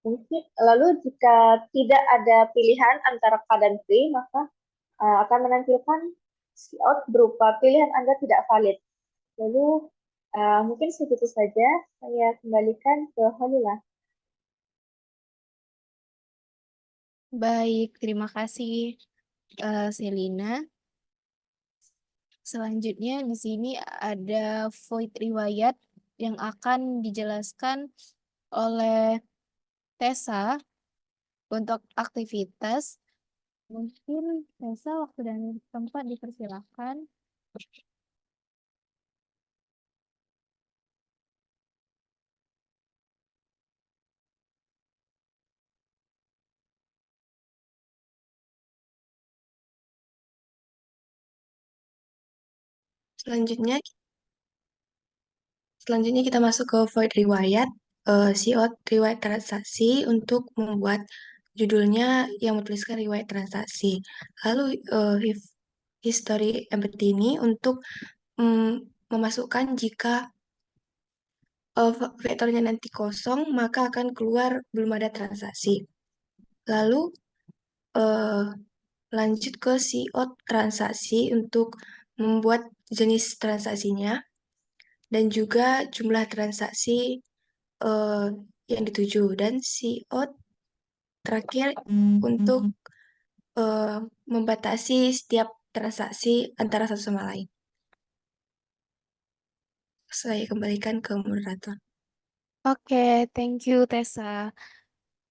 Speaker 3: Mungkin lalu jika tidak ada pilihan antara K dan P, maka akan menampilkan cout berupa pilihan Anda tidak valid. Lalu mungkin segitu saja, saya kembalikan ke Holila.
Speaker 1: Baik, terima kasih Selina. Selanjutnya di sini ada void riwayat yang akan dijelaskan oleh Tessa untuk aktivitas. Mungkin Tessa waktu dan tempat dipersilakan.
Speaker 7: Selanjutnya kita masuk ke void riwayat, COT riwayat transaksi untuk membuat judulnya yang bertuliskan riwayat transaksi. Lalu history empty ini untuk memasukkan jika vektornya nanti kosong, maka akan keluar belum ada transaksi. Lalu lanjut ke COT transaksi untuk membuat jenis transaksinya dan juga jumlah transaksi yang dituju, dan COT terakhir untuk membatasi setiap transaksi antara satu sama lain. Saya kembalikan ke moderator.
Speaker 1: Oke, thank you Tessa.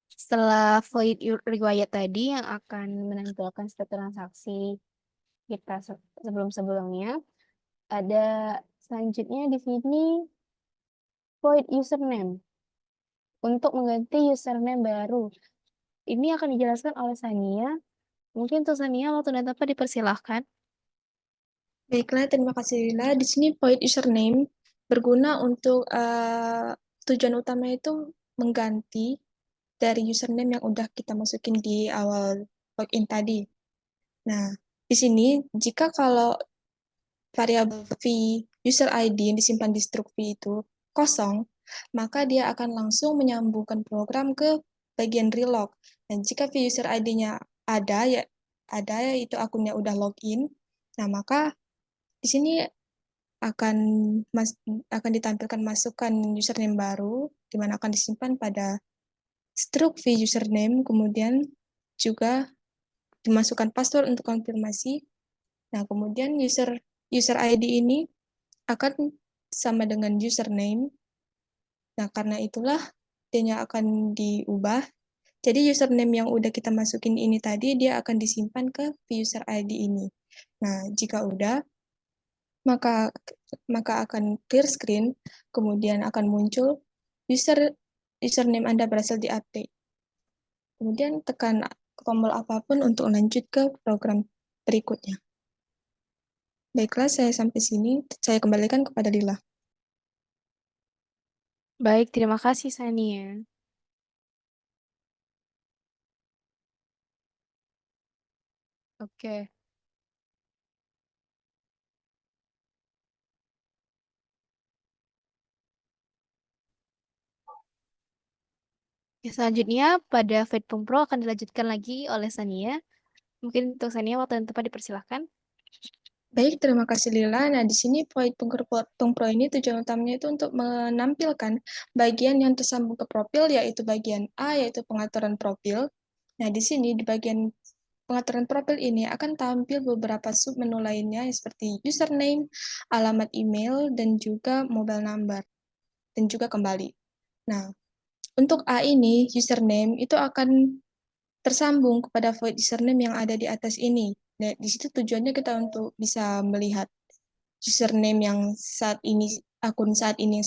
Speaker 1: Setelah void riwayat tadi yang akan menampilkan setiap transaksi kita sebelum-sebelumnya, ada selanjutnya di sini void username. untuk mengganti username baru. Ini akan dijelaskan oleh Sania. Mungkin untuk Sania, waktu dan tempat dipersilahkan.
Speaker 2: Baiklah, terima kasih Lila. Di sini void username berguna untuk tujuan utama itu mengganti dari username yang udah kita masukin di awal login tadi. Nah, di sini jika kalau variabel v user ID yang disimpan di struk v itu kosong, maka dia akan langsung menyambungkan program ke bagian relog. Dan jika v user ID-nya ada yaitu akunnya udah login, nah maka di sini akan akan ditampilkan masukan username baru di mana akan disimpan pada struk v username, kemudian juga dimasukkan password untuk konfirmasi. Nah, kemudian user ID ini akan sama dengan username. Nah, karena itulah dia akan diubah. Jadi username yang udah kita masukin ini tadi, dia akan disimpan ke user ID ini. Nah, jika udah, maka akan clear screen, kemudian akan muncul username Anda berhasil diupdate. Kemudian tekan tombol apapun untuk lanjut ke program berikutnya. Baiklah, saya sampai sini. Saya kembalikan kepada Lila.
Speaker 1: Baik, terima kasih Sania. Oke. Ya, selanjutnya pada Fedpung Pro akan dilanjutkan lagi oleh Sania. Mungkin untuk Sania waktu dan tempat dipersilahkan.
Speaker 2: Baik, terima kasih Lila. Nah, di sini Void Pung Pro ini tujuan utamanya itu untuk menampilkan bagian yang tersambung ke profil, yaitu bagian A, yaitu pengaturan profil. Nah, di sini di bagian pengaturan profil ini akan tampil beberapa submenu lainnya seperti username, alamat email, dan juga mobile number, dan juga kembali. Nah, untuk A ini, username itu akan tersambung kepada void username yang ada di atas ini. Nah, di situ tujuannya kita untuk bisa melihat username yang saat ini akun saat ini yang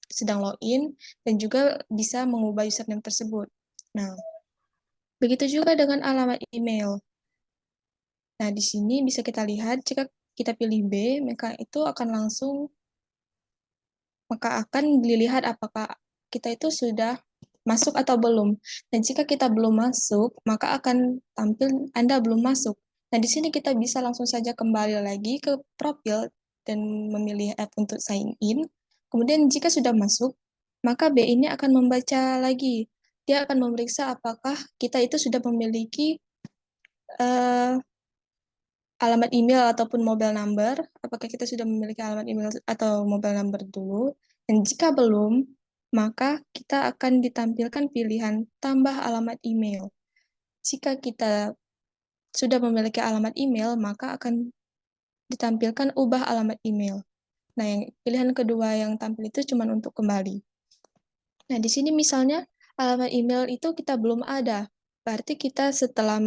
Speaker 2: sedang login dan juga bisa mengubah username tersebut. Nah, begitu juga dengan alamat email. Nah, di sini bisa kita lihat jika kita pilih B, maka akan dilihat apakah kita itu sudah masuk atau belum. Dan jika kita belum masuk, maka akan tampil Anda belum masuk. Nah, di sini kita bisa langsung saja kembali lagi ke profil dan memilih app untuk sign in. Kemudian jika sudah masuk, maka B ini akan membaca lagi. Dia akan memeriksa apakah kita itu sudah memiliki uh, alamat email ataupun mobile number, apakah kita sudah memiliki alamat email atau mobile number dulu. Dan jika belum, maka kita akan ditampilkan pilihan tambah alamat email. Jika kita sudah memiliki alamat email, maka akan ditampilkan ubah alamat email. Nah, yang pilihan kedua yang tampil itu cuma untuk kembali. Nah, di sini misalnya alamat email itu kita belum ada. Berarti kita setelah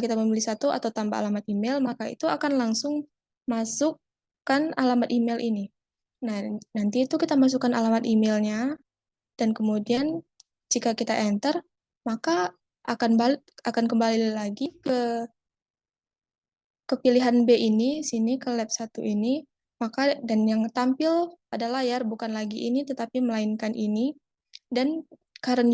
Speaker 2: kita memilih satu atau tambah alamat email, maka itu akan langsung masukkan alamat email ini. Nah, nanti itu kita masukkan alamat emailnya, dan kemudian jika kita enter, maka akan kembali lagi ke pilihan B ini, sini ke lab 1 ini, maka dan yang tampil pada layar bukan lagi ini, tetapi melainkan ini, dan current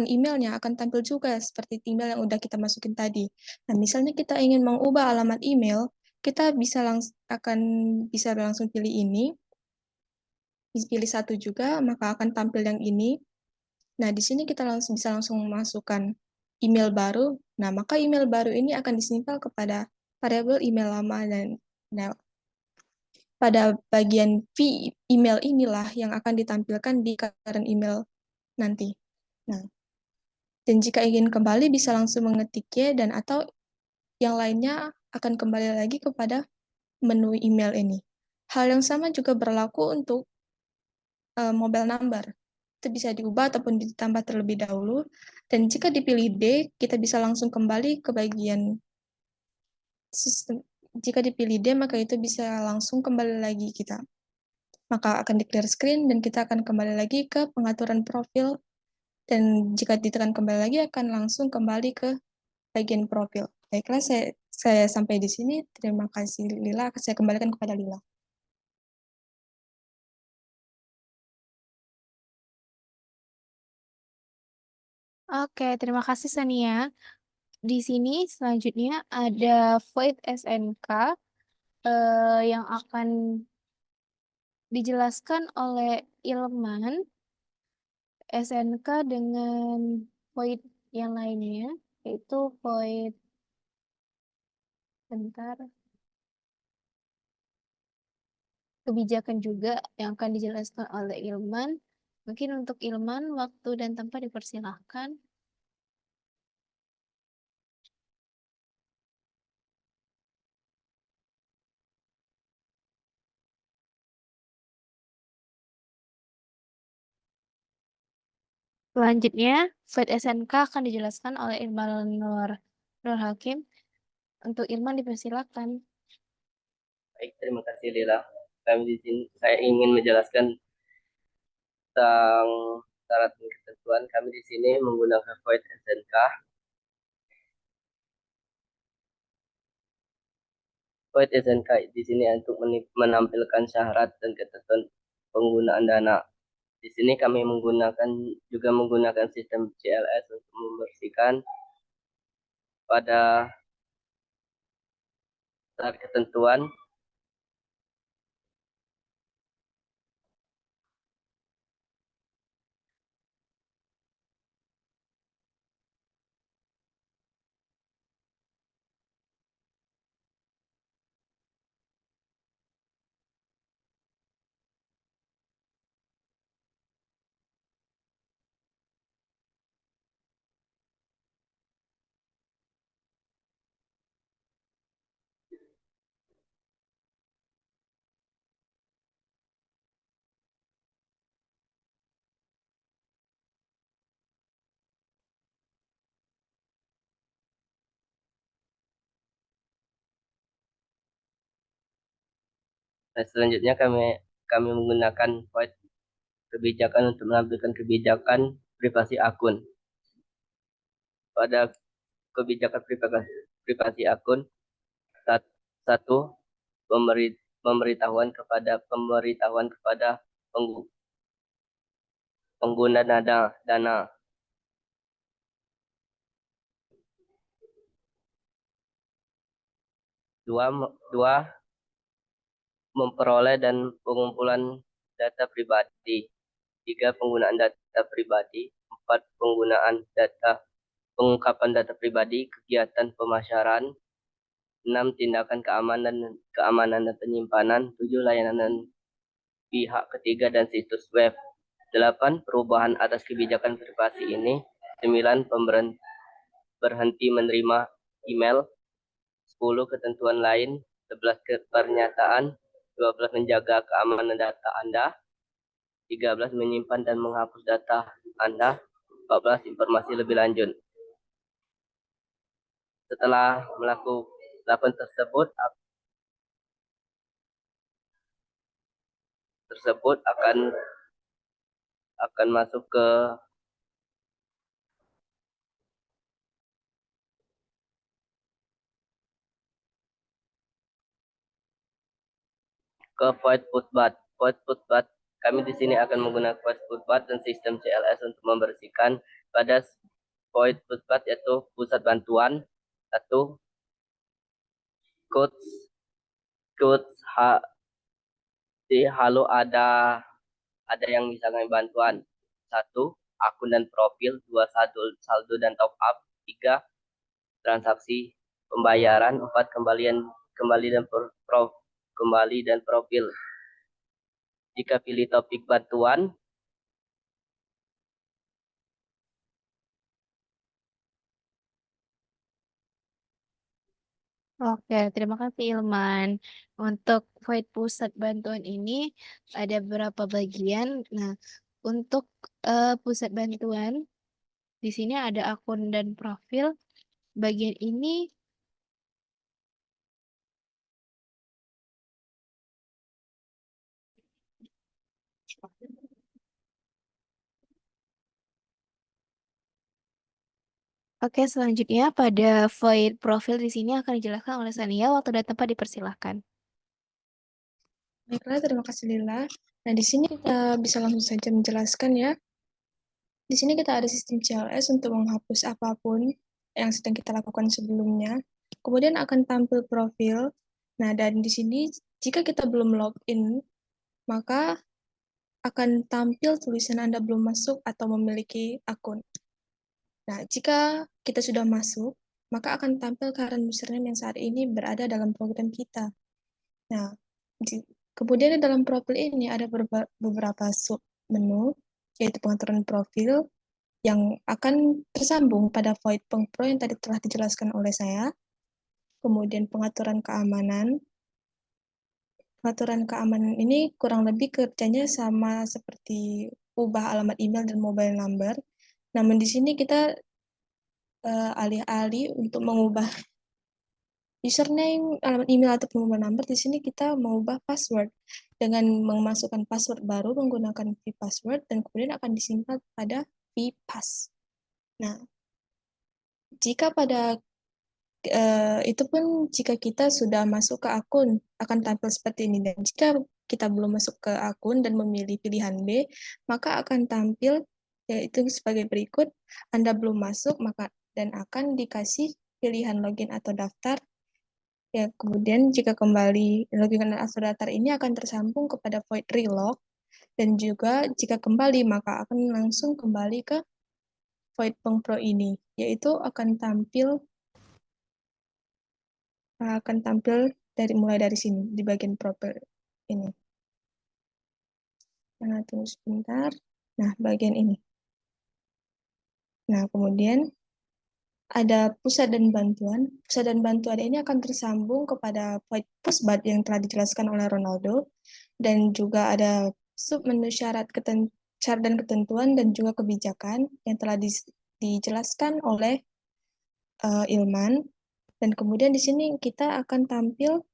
Speaker 2: emailnya akan tampil juga seperti email yang udah kita masukin tadi. Nah, misalnya kita ingin mengubah alamat email, kita bisa langsung pilih ini, pilih satu juga, maka akan tampil yang ini. Nah, di sini kita bisa langsung memasukkan email baru. Nah, maka email baru ini akan disimpan kepada variabel email lama dan nah, pada bagian v email inilah yang akan ditampilkan di current email nanti. Nah, dan jika ingin kembali bisa langsung mengetik Y dan atau yang lainnya akan kembali lagi kepada menu email ini. Hal yang sama juga berlaku untuk mobile number. Itu bisa diubah ataupun ditambah terlebih dahulu. Dan jika dipilih D, kita bisa langsung kembali ke bagian sistem. Jika dipilih D, maka itu bisa langsung kembali lagi kita. maka akan di-clear screen dan kita akan kembali lagi ke pengaturan profil. Dan jika ditekan kembali lagi akan langsung kembali ke bagian profil. Baiklah, saya sampai di sini. Terima kasih Lila. Saya kembalikan kepada Lila.
Speaker 1: Oke, terima kasih Sania. Di sini selanjutnya ada void SNK yang akan dijelaskan oleh Ilman. SNK dengan void yang lainnya, yaitu void, bentar, kebijakan juga yang akan dijelaskan oleh Ilman. Mungkin untuk Ilman, waktu dan tempat dipersilahkan. Selanjutnya, void SNK akan dijelaskan oleh Ilman Nur Hakim. Untuk Ilman dipersilakan.
Speaker 8: Baik, terima kasih Lila. Kami di sini saya ingin menjelaskan tentang syarat dan ketentuan. Kami di sini menggunakan void SNK. Void SNK di sini untuk menampilkan syarat dan ketentuan penggunaan dana. Di sini kami juga menggunakan sistem CLS untuk membersihkan pada syarat ketentuan dan selanjutnya kami menggunakan void kebijakan untuk menampilkan kebijakan privasi akun. Pada kebijakan privasi akun, satu, pemberitahuan kepada pengguna dana. Dua, memperoleh dan pengumpulan data pribadi. 3, penggunaan data pribadi. 4, pengungkapan data pribadi, kegiatan pemasaran. 6, tindakan keamanan dan penyimpanan. 7, layanan pihak ketiga dan situs web. 8, perubahan atas kebijakan privasi ini. 9, berhenti menerima email. 10, ketentuan lain. 11, pernyataan. 12, menjaga keamanan data Anda. 13, menyimpan dan menghapus data Anda. 14, informasi lebih lanjut. Setelah melakukan tersebut akan masuk ke void putbat. Kami di sini akan menggunakan void putbat dan sistem CLS untuk membersihkan pada void putbat, yaitu pusat bantuan. 1, codes halo, ada yang bisa kami bantuan. 1, akun dan profil. 2, saldo dan top up. 3, transaksi pembayaran. 4, kembali dan profil. Jika pilih topik bantuan,
Speaker 1: Oke, terima kasih Ilman. Untuk void pusat bantuan ini ada beberapa bagian. Nah, untuk pusat bantuan di sini ada akun dan profil. Bagian ini Oke, selanjutnya pada void profil di sini akan dijelaskan oleh Sania. Waktu dan tempat dipersilahkan.
Speaker 2: Baiklah, terima kasih Lila. Nah, di sini kita bisa langsung saja menjelaskan ya. Di sini kita ada sistem CLS untuk menghapus apapun yang sedang kita lakukan sebelumnya. Kemudian akan tampil profil. Nah, dan di sini jika kita belum login, maka akan tampil tulisan Anda belum masuk atau memiliki akun. Nah, jika kita sudah masuk, maka akan tampil current username yang saat ini berada dalam program kita. Nah, kemudian di dalam profil ini ada beberapa sub menu, yaitu pengaturan profil, yang akan tersambung pada void pengpro yang tadi telah dijelaskan oleh saya. Kemudian pengaturan keamanan. Pengaturan keamanan ini kurang lebih kerjanya sama seperti ubah alamat email dan mobile number. Namun di sini kita alih-alih untuk mengubah username, alamat email atau mobile number, di sini kita mengubah password dengan memasukkan password baru menggunakan vPassword dan kemudian akan disimpan pada vPass. Nah, jika pada itu pun jika kita sudah masuk ke akun akan tampil seperti ini, dan jika kita belum masuk ke akun dan memilih pilihan B, maka akan tampil yaitu sebagai berikut. Anda belum masuk maka dan akan dikasih pilihan login atau daftar. Ya, kemudian jika kembali login atau daftar ini akan tersambung kepada void relog, dan juga jika kembali maka akan langsung kembali ke void pengpro ini, yaitu akan tampil mulai dari sini di bagian profil ini. Nah, tunggu sebentar. Nah, bagian ini. Nah, kemudian ada pusat dan bantuan. Pusat dan bantuan ini akan tersambung kepada void pushbat yang telah dijelaskan oleh Ronaldo, dan juga ada sub menu syarat dan ketentuan dan juga kebijakan yang telah dijelaskan oleh Ilman. Dan kemudian di sini kita akan tampil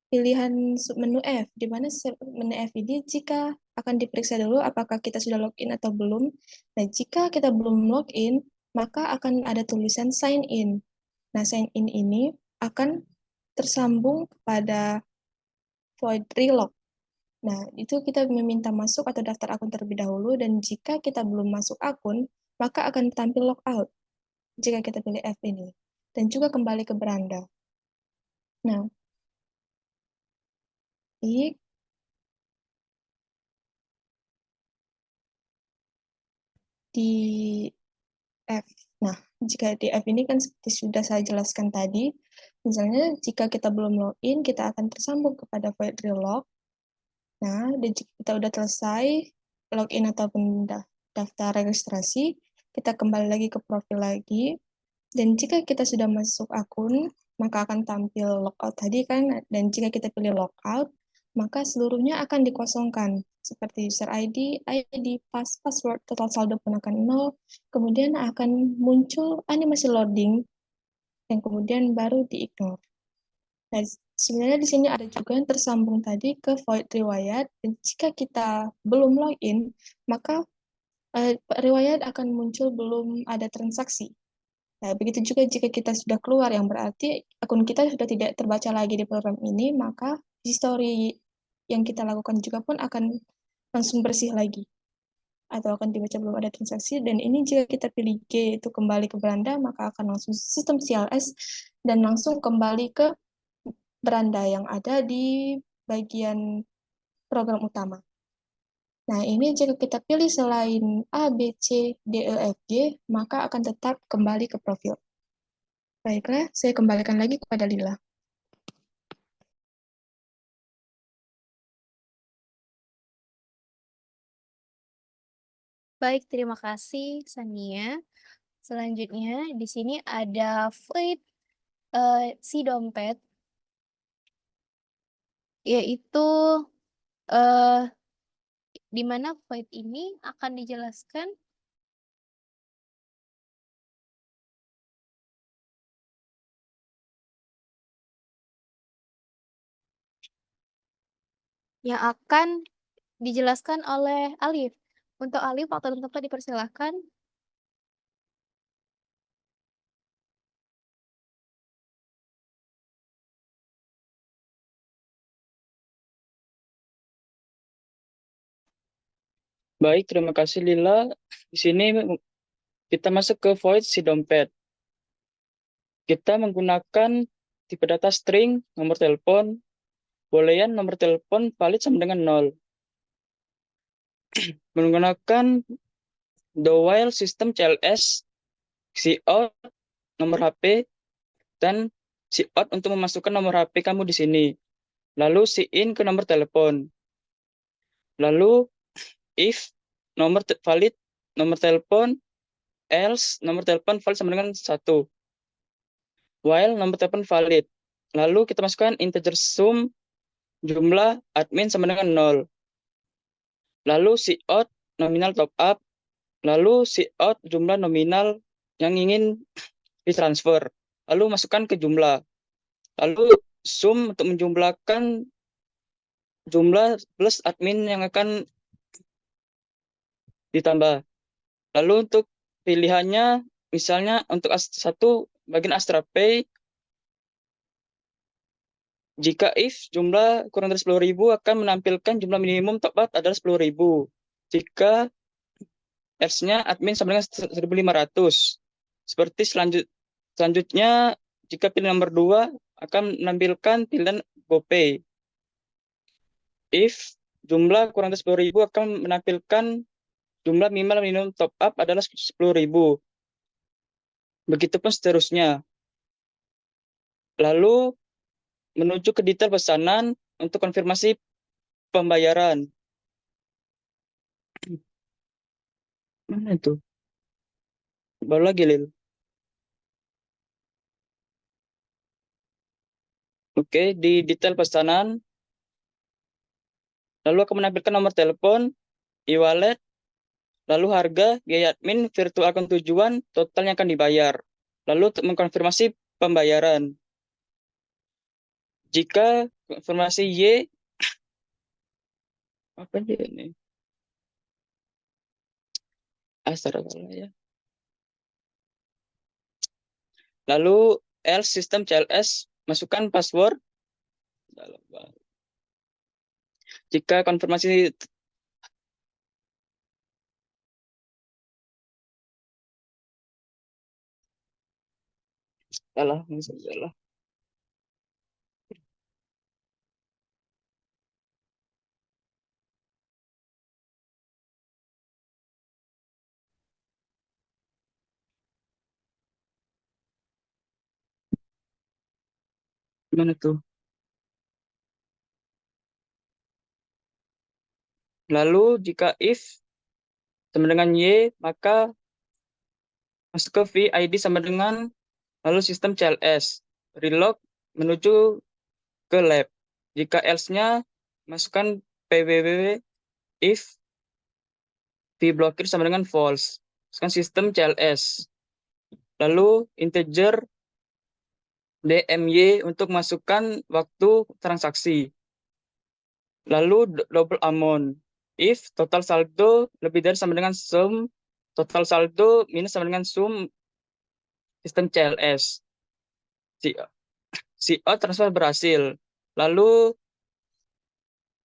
Speaker 2: pilihan submenu F, di mana submenu F ini jika akan diperiksa dulu apakah kita sudah login atau belum. Nah, jika kita belum login, maka akan ada tulisan sign in. Nah, sign in ini akan tersambung pada void relog. Nah, itu kita meminta masuk atau daftar akun terlebih dahulu, dan jika kita belum masuk akun, maka akan tampil logout jika kita pilih F ini. Dan juga kembali ke beranda. Nah, di F. Nah, jika di F ini kan seperti sudah saya jelaskan tadi, misalnya jika kita belum login, kita akan tersambung kepada void relog. Nah, dan jika kita sudah selesai login ataupun daftar registrasi, kita kembali lagi ke profil lagi. Dan jika kita sudah masuk akun, maka akan tampil logout tadi kan, dan jika kita pilih logout, maka seluruhnya akan dikosongkan, seperti user ID, password, total saldo pun akan 0, kemudian akan muncul animasi loading, yang kemudian baru di-ignore. Nah, sebenarnya di sini ada juga yang tersambung tadi ke void riwayat, dan jika kita belum login, maka riwayat akan muncul belum ada transaksi. Nah, begitu juga jika kita sudah keluar, yang berarti akun kita sudah tidak terbaca lagi di program ini, maka history yang kita lakukan juga pun akan langsung bersih lagi, atau akan dibaca belum ada transaksi. Dan ini jika kita pilih G, itu kembali ke beranda, maka akan langsung sistem CLS dan langsung kembali ke beranda yang ada di bagian program utama. Nah, ini jika kita pilih selain A, B, C, D, E, F, G, maka akan tetap kembali ke profil. Baiklah, saya kembalikan lagi kepada Lila.
Speaker 1: Baik, terima kasih Sania. Selanjutnya di sini ada void si dompet, yaitu eh di mana void ini akan dijelaskan yang akan dijelaskan oleh Alif. Untuk Alif, waktu dan tempat dipersilahkan.
Speaker 5: Baik, terima kasih Lila. Di sini kita masuk ke void si dompet. Kita menggunakan tipe data string, nomor telepon, boolean nomor telepon valid sama dengan 0. Menggunakan the while system CLS, cout nomor HP, dan cout untuk memasukkan nomor HP kamu di sini. Lalu in ke nomor telepon. Lalu if valid nomor telepon, else nomor telepon valid sama dengan 1. While nomor telepon valid. Lalu kita masukkan integer sum jumlah admin sama dengan 0. Lalu cout nominal top up. Lalu cout jumlah nominal yang ingin ditransfer. Lalu masukkan ke jumlah. Lalu sum untuk menjumlahkan jumlah plus admin yang akan ditambah. Lalu untuk pilihannya, misalnya untuk satu bagian Astra Pay, jika if jumlah kurang dari 10.000 akan menampilkan jumlah minimum top up adalah 10.000. Jika else-nya admin sama dengan 1.500. Seperti selanjutnya, jika pilih nomor 2 akan menampilkan pilihan GoPay. If jumlah kurang dari 10.000 akan menampilkan jumlah minimal minimum top up adalah 10.000. Begitupun seterusnya. Lalu menuju ke detail pesanan untuk konfirmasi pembayaran. Mana itu? Baru lagi, Lil. Oke, di detail pesanan. Lalu akan menampilkan nomor telepon, e-wallet, lalu harga, biaya admin, virtual akun tujuan, total yang akan dibayar. Lalu untuk mengkonfirmasi pembayaran. Jika konfirmasi Y, apa dia ini? Salah ya. Lalu else system CLS, masukkan password. Jika konfirmasi salah. Gimana tuh? Lalu jika if sama dengan Y, maka masuk ke VID sama dengan lalu sistem CLS. Relog menuju ke lab. Jika else-nya masukkan PWW if vblokir sama dengan false. Masukkan sistem CLS. Lalu integer DMY untuk masukkan waktu transaksi. Lalu double amount. If total saldo lebih dari sama dengan sum total saldo minus sama dengan sum sistem CLS. CO transfer berhasil. Lalu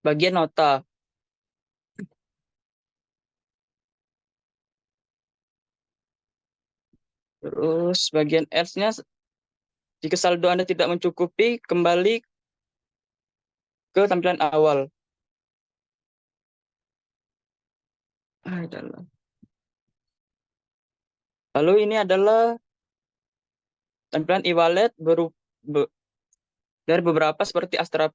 Speaker 5: bagian nota. Terus bagian else-nya, jika saldo Anda tidak mencukupi, kembali ke tampilan awal. Lalu ini adalah tampilan e-wallet dari beberapa seperti Astra.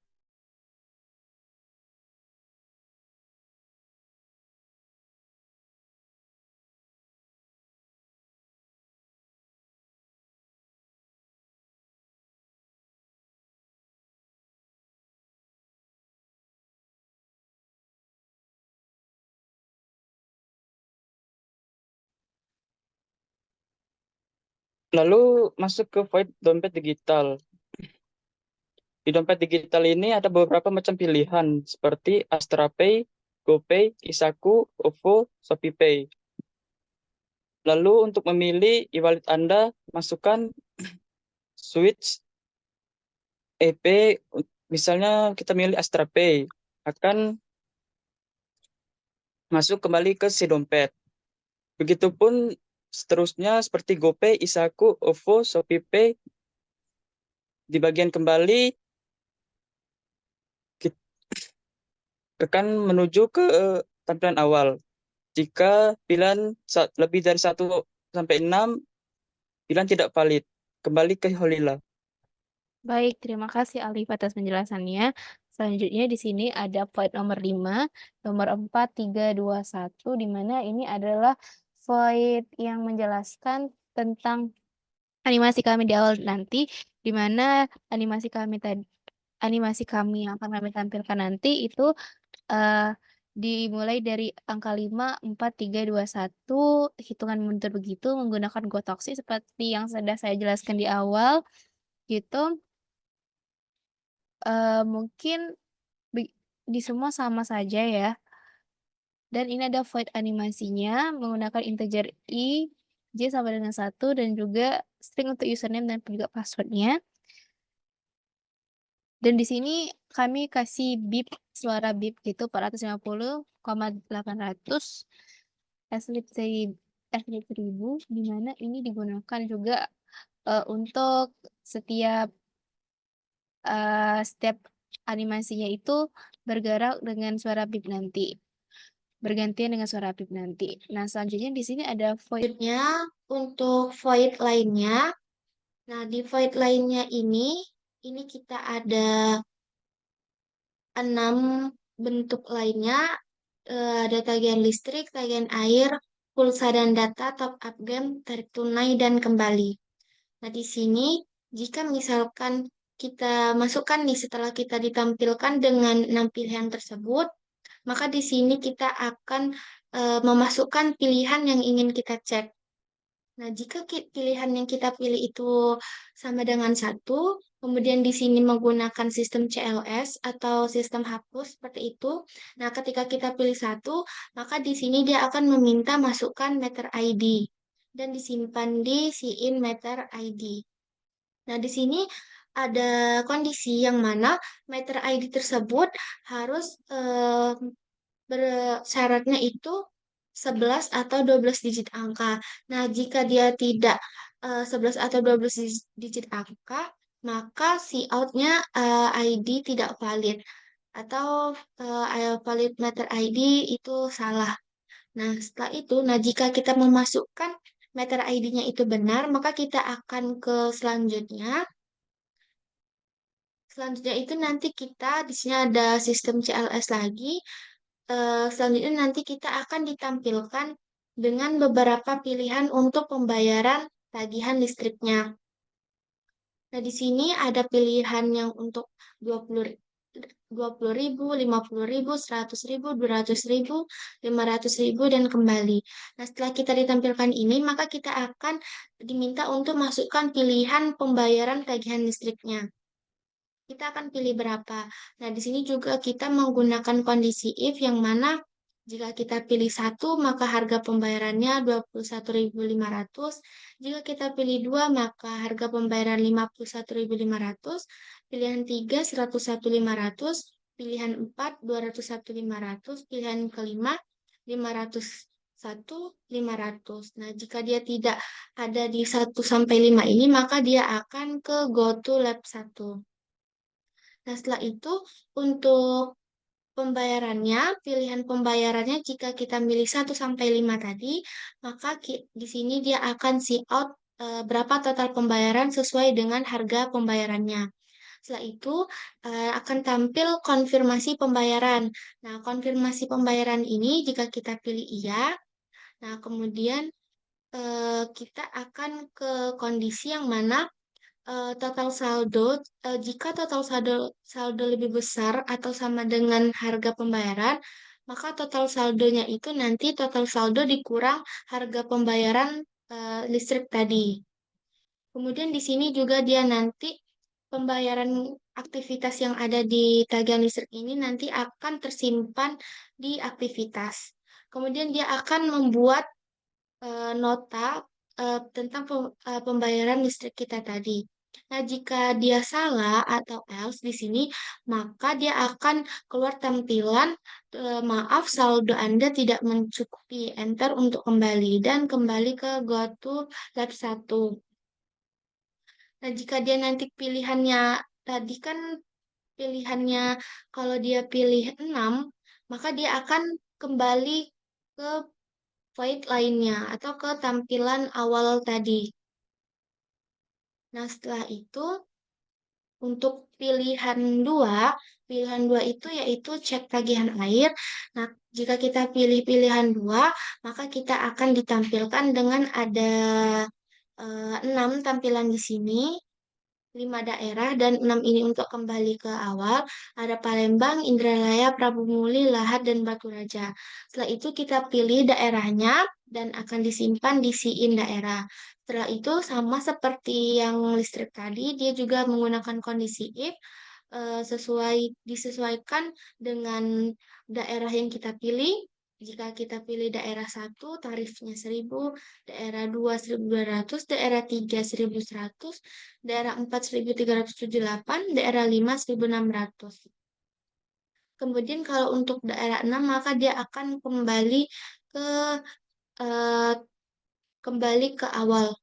Speaker 5: Lalu masuk ke void dompet digital. Di dompet digital ini ada beberapa macam pilihan seperti Astra Pay, GoPay, Isaku, OVO, ShopeePay. Lalu untuk memilih e-wallet Anda, masukkan switch EP, misalnya kita milih Astra Pay, akan masuk kembali ke si dompet. Begitupun seterusnya seperti GoPay, Isaku, OVO, ShopeePay. Di bagian kembali kita akan menuju ke tampilan awal. Jika pilihan lebih dari 1 sampai 6, pilihan tidak valid. Kembali ke Holila.
Speaker 1: Baik, terima kasih Alif atas penjelasannya. Selanjutnya di sini ada void nomor 5, nomor 4321, di mana ini adalah void yang menjelaskan tentang animasi kami di awal nanti, di mana animasi kami yang akan kami tampilkan nanti itu dimulai dari angka 5, 4, 3, 2, 1, hitungan mundur begitu menggunakan gotoksi seperti yang sudah saya jelaskan di awal, gitu. Mungkin di semua sama saja ya. Dan ini ada void animasinya menggunakan integer i, j sama dengan 1, dan juga string untuk username dan juga passwordnya. Dan di sini kami kasih bip, suara bip gitu, 450,800 slip 1000, di mana ini digunakan juga untuk setiap animasinya itu bergerak dengan suara bip nanti. Bergantian dengan suara bip nanti. Nah, selanjutnya di sini ada void.
Speaker 7: Selanjutnya, untuk void lainnya, nah di void lainnya ini kita ada 6 bentuk lainnya, ada tagihan listrik, tagihan air, pulsa dan data, top up game, tarik tunai, dan kembali. Nah, di sini jika misalkan kita masukkan nih setelah kita ditampilkan dengan 6 pilihan tersebut, maka di sini kita akan memasukkan pilihan yang ingin kita cek. Nah, jika pilihan yang kita pilih itu sama dengan 1, kemudian di sini menggunakan sistem CLS atau sistem hapus seperti itu. Nah, ketika kita pilih 1, maka di sini dia akan meminta masukkan meter ID dan disimpan di in meter ID. Nah, di sini ada kondisi yang mana meter ID tersebut harus bersyaratnya itu 11 atau 12 digit angka. Nah, jika dia tidak 11 atau 12 digit angka, maka si out-nya ID tidak valid atau valid meter ID itu salah. Nah, setelah itu, jika kita memasukkan meter ID-nya itu benar, maka kita akan ke selanjutnya. Selanjutnya itu nanti kita di sini ada sistem CLS lagi. Selanjutnya nanti kita akan ditampilkan dengan beberapa pilihan untuk pembayaran tagihan listriknya. Nah, di sini ada pilihan yang untuk 20.000, 50.000, 100.000, 200.000, 500.000, dan kembali. Nah, setelah kita ditampilkan ini, maka kita akan diminta untuk masukkan pilihan pembayaran tagihan listriknya. Kita akan pilih berapa. Nah, di sini juga kita menggunakan kondisi if yang mana jika kita pilih 1, maka harga pembayarannya 21.500. Jika kita pilih 2, maka harga pembayaran 51.500. Pilihan 3, 101.500. Pilihan 4, 201.500. Pilihan kelima, 501.500. Nah, jika dia tidak ada di 1 sampai 5 ini, maka dia akan ke go to lab 1. Nah, setelah itu untuk pembayarannya, pilihan pembayarannya jika kita milih 1 sampai 5 tadi, maka di sini dia akan see out berapa total pembayaran sesuai dengan harga pembayarannya. Setelah itu akan tampil konfirmasi pembayaran. Nah, konfirmasi pembayaran ini jika kita pilih iya, nah kemudian kita akan ke kondisi yang mana total saldo, jika total saldo lebih besar atau sama dengan harga pembayaran, maka total saldonya itu nanti total saldo dikurang harga pembayaran listrik tadi. Kemudian di sini juga dia nanti pembayaran aktivitas yang ada di tagihan listrik ini nanti akan tersimpan di aktivitas. Kemudian dia akan membuat nota tentang pembayaran listrik kita tadi. Nah, jika dia salah atau else di sini, maka dia akan keluar tampilan maaf saldo Anda tidak mencukupi. Enter untuk kembali dan kembali ke go to lab 1. Nah, jika dia nanti pilihannya tadi kan pilihannya kalau dia pilih 6, maka dia akan kembali ke void lainnya atau ke tampilan awal tadi. Nah, setelah itu untuk pilihan 2 itu yaitu cek tagihan air. Nah, jika kita pilih pilihan 2, maka kita akan ditampilkan dengan ada 6 tampilan di sini. 5 daerah dan 6 ini untuk kembali ke awal. Ada Palembang, Indralaya, Prabu Muli, Lahad, dan Batu Raja. Setelah itu kita pilih daerahnya dan akan disimpan di SIIN daerah. Setelah itu sama seperti yang listrik tadi, dia juga menggunakan kondisi if disesuaikan dengan daerah yang kita pilih. Jika kita pilih daerah 1, tarifnya 1.000, daerah 2, 1.200, daerah 3, 1.100, daerah 4, 1.378, daerah 5, 1.600. Kemudian kalau untuk daerah 6, maka dia akan ke eh, kembali ke awal.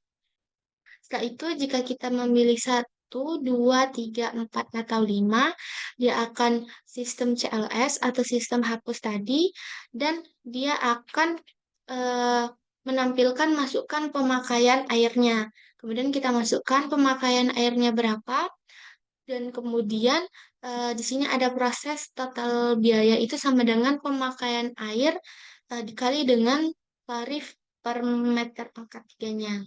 Speaker 7: Setelah itu, jika kita memilih 1, 2, 3, 4, atau 5, dia akan sistem CLS atau sistem hapus tadi, dan dia akan menampilkan masukkan pemakaian airnya. Kemudian kita masukkan pemakaian airnya berapa, dan kemudian di sini ada proses total biaya itu sama dengan pemakaian air dikali dengan tarif per meter pangkat 3-nya.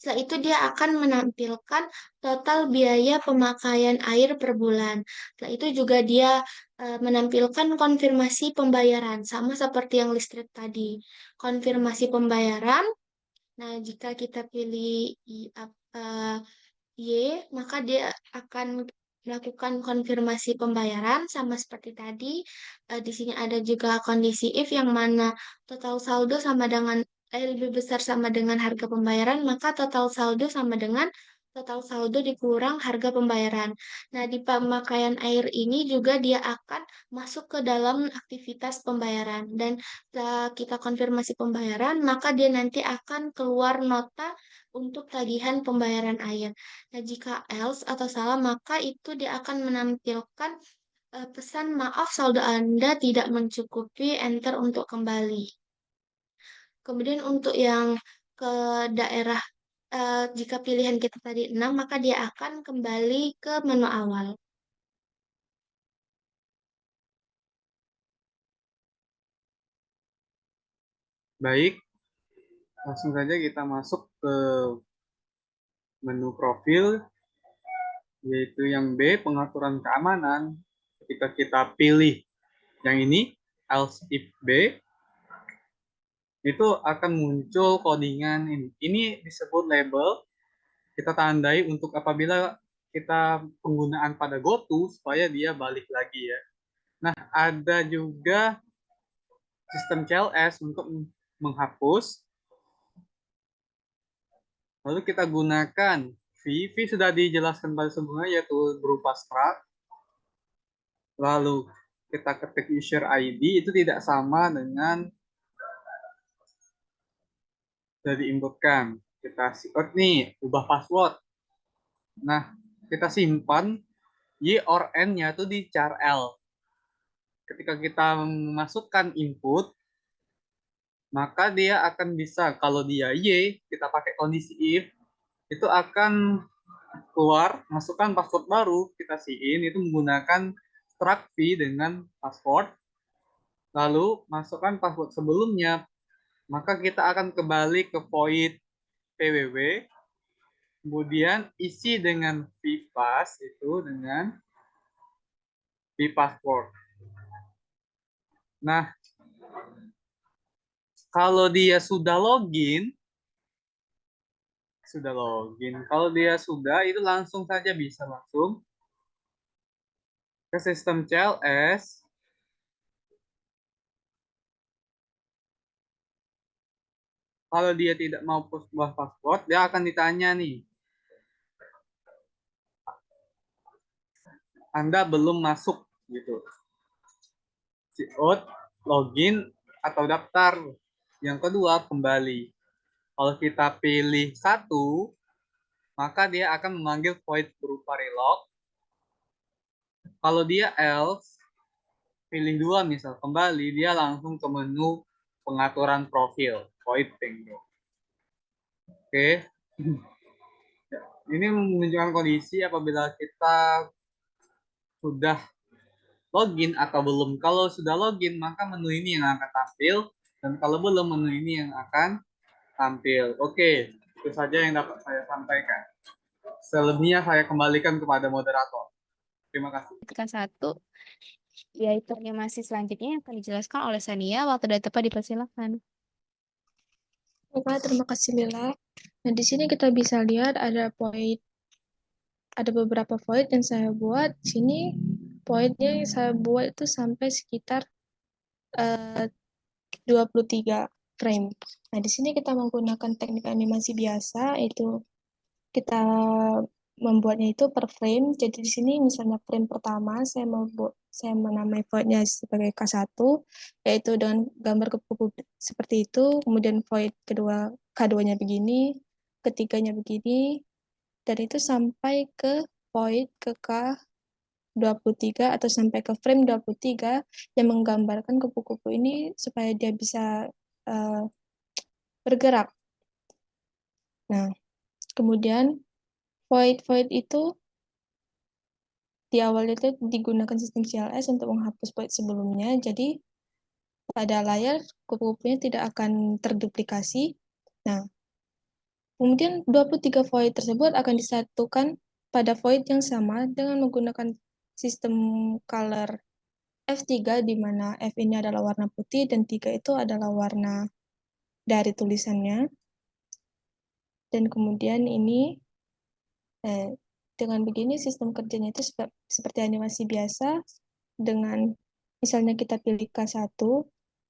Speaker 7: Setelah itu dia akan menampilkan total biaya pemakaian air per bulan. Setelah itu juga dia menampilkan konfirmasi pembayaran, sama seperti yang listrik tadi. Konfirmasi pembayaran, nah jika kita pilih Y, maka dia akan melakukan konfirmasi pembayaran sama seperti tadi. Di sini ada juga kondisi if yang mana total saldo sama dengan lebih besar sama dengan harga pembayaran, maka total saldo sama dengan total saldo dikurang harga pembayaran. Nah, di pemakaian air ini juga dia akan masuk ke dalam aktivitas pembayaran. Dan setelah kita konfirmasi pembayaran, maka dia nanti akan keluar nota untuk tagihan pembayaran air. Nah, jika else atau salah, maka itu dia akan menampilkan pesan maaf saldo Anda tidak mencukupi, enter untuk kembali. Kemudian untuk yang ke daerah, jika pilihan kita tadi 6, maka dia akan kembali ke menu awal.
Speaker 4: Baik, langsung saja kita masuk ke menu profil, yaitu yang B, pengaturan keamanan. Ketika kita pilih yang ini, else if B, itu akan muncul codingan ini. Ini disebut label, kita tandai untuk apabila kita penggunaan pada GoTo supaya dia balik lagi ya. Nah, ada juga sistem CLS untuk menghapus. Lalu kita gunakan V sudah dijelaskan pada sebelumnya, yaitu berupa struct. Lalu kita ketik user ID, itu tidak sama dengan sudah diinputkan. Kita nih, ubah password. Nah, kita simpan Y or N-nya itu di char L. Ketika kita memasukkan input, maka dia akan bisa, kalau dia Y, kita pakai kondisi if, itu akan keluar, masukkan password baru, kita siin, itu menggunakan struct V dengan password, lalu masukkan password sebelumnya, maka kita akan kembali ke void pww, kemudian isi dengan vpass itu dengan vpassword. Nah, kalau dia sudah login, kalau dia sudah, itu langsung saja bisa langsung
Speaker 9: ke sistem CLS, kalau dia tidak mau post sebuah password, dia akan ditanya nih, Anda belum masuk gitu. Out, login, atau daftar. Yang kedua, kembali. Kalau kita pilih satu, maka dia akan memanggil void berupa relog. Kalau dia else, pilih dua misal, kembali, dia langsung ke menu pengaturan profil, void bingo. Oke. Ini menunjukkan kondisi apabila kita sudah login atau belum. Kalau sudah login, maka menu ini yang akan tampil. Dan kalau belum, menu ini yang akan tampil. Oke, itu saja yang dapat saya sampaikan. Selebihnya saya kembalikan kepada moderator. Terima kasih.
Speaker 1: Ketika satu, yaitu animasi selanjutnya yang akan dijelaskan oleh Sania. Waktu dan tempat dipersilakan.
Speaker 2: Oke, terima kasih Lila. Nah, di sini kita bisa lihat ada beberapa void yang saya buat. Di sini voidnya yang saya buat itu sampai sekitar 23 frame. Nah, di sini kita menggunakan teknik animasi biasa, itu kita membuatnya itu per frame. Jadi di sini misalnya frame pertama saya menamai voidnya sebagai K1, yaitu dengan gambar kupu-kupu seperti itu. Kemudian void kedua, K2-nya begini, ketiganya begini, dan itu sampai ke void ke K23 atau sampai ke frame 23 yang menggambarkan kupu-kupu ini supaya dia bisa bergerak. Nah, kemudian void itu di awal itu digunakan sistem CLS untuk menghapus void sebelumnya, jadi pada layar kupu-kupunya tidak akan terduplikasi. Nah, kemudian 23 void tersebut akan disatukan pada void yang sama dengan menggunakan sistem color F3, di mana F ini adalah warna putih dan 3 itu adalah warna dari tulisannya. Dan kemudian ini dengan begini sistem kerjanya itu seperti animasi biasa. Dengan misalnya kita pilih K1,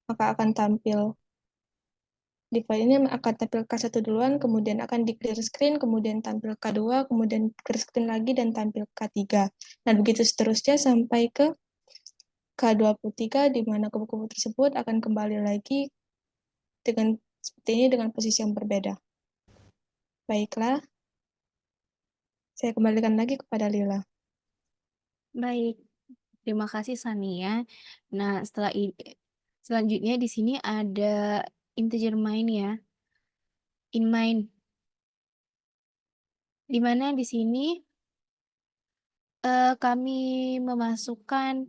Speaker 2: maka akan tampil di file ini akan tampil K1 duluan, kemudian akan di clear screen, kemudian tampil K2, kemudian clear screen lagi dan tampil K3. Nah, begitu seterusnya sampai ke K23, di mana kupu-kupu tersebut akan kembali lagi dengan seperti ini dengan posisi yang berbeda. Baiklah, saya kembalikan lagi kepada Lila.
Speaker 1: Baik, terima kasih Sania. Nah, selanjutnya di sini ada integer main ya. In main. Di mana di sini kami memasukkan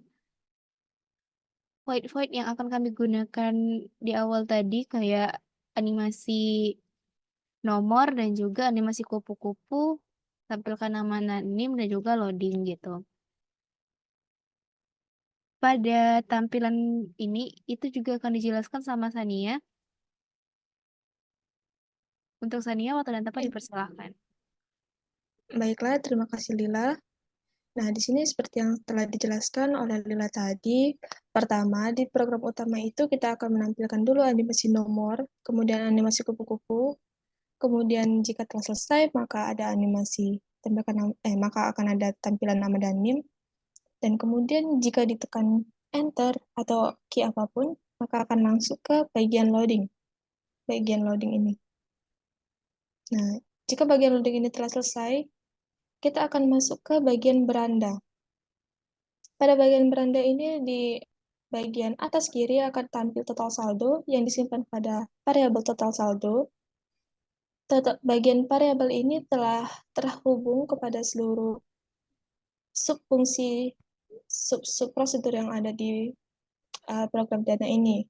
Speaker 1: void yang akan kami gunakan di awal tadi, kayak animasi nomor dan juga animasi kupu-kupu, tampilkan nama NIM dan juga loading gitu. Pada tampilan ini itu juga akan dijelaskan sama Sania. Untuk Sania, waktu dan tempat dipersilahkan.
Speaker 2: Baiklah, terima kasih Lila. Nah, di sini seperti yang telah dijelaskan oleh Lila tadi, pertama di program utama itu kita akan menampilkan dulu animasi nomor, kemudian animasi kupu-kupu, kemudian jika telah selesai maka ada animasi maka akan ada tampilan nama dan NIM, dan kemudian jika ditekan enter atau key apapun maka akan langsung ke bagian loading ini. Nah, jika bagian loading ini telah selesai, kita akan masuk ke bagian beranda. Pada bagian beranda ini, di bagian atas kiri akan tampil total saldo yang disimpan pada variabel total saldo. Bagian variabel ini telah terhubung kepada seluruh subfungsi sub prosedur yang ada di program dana ini.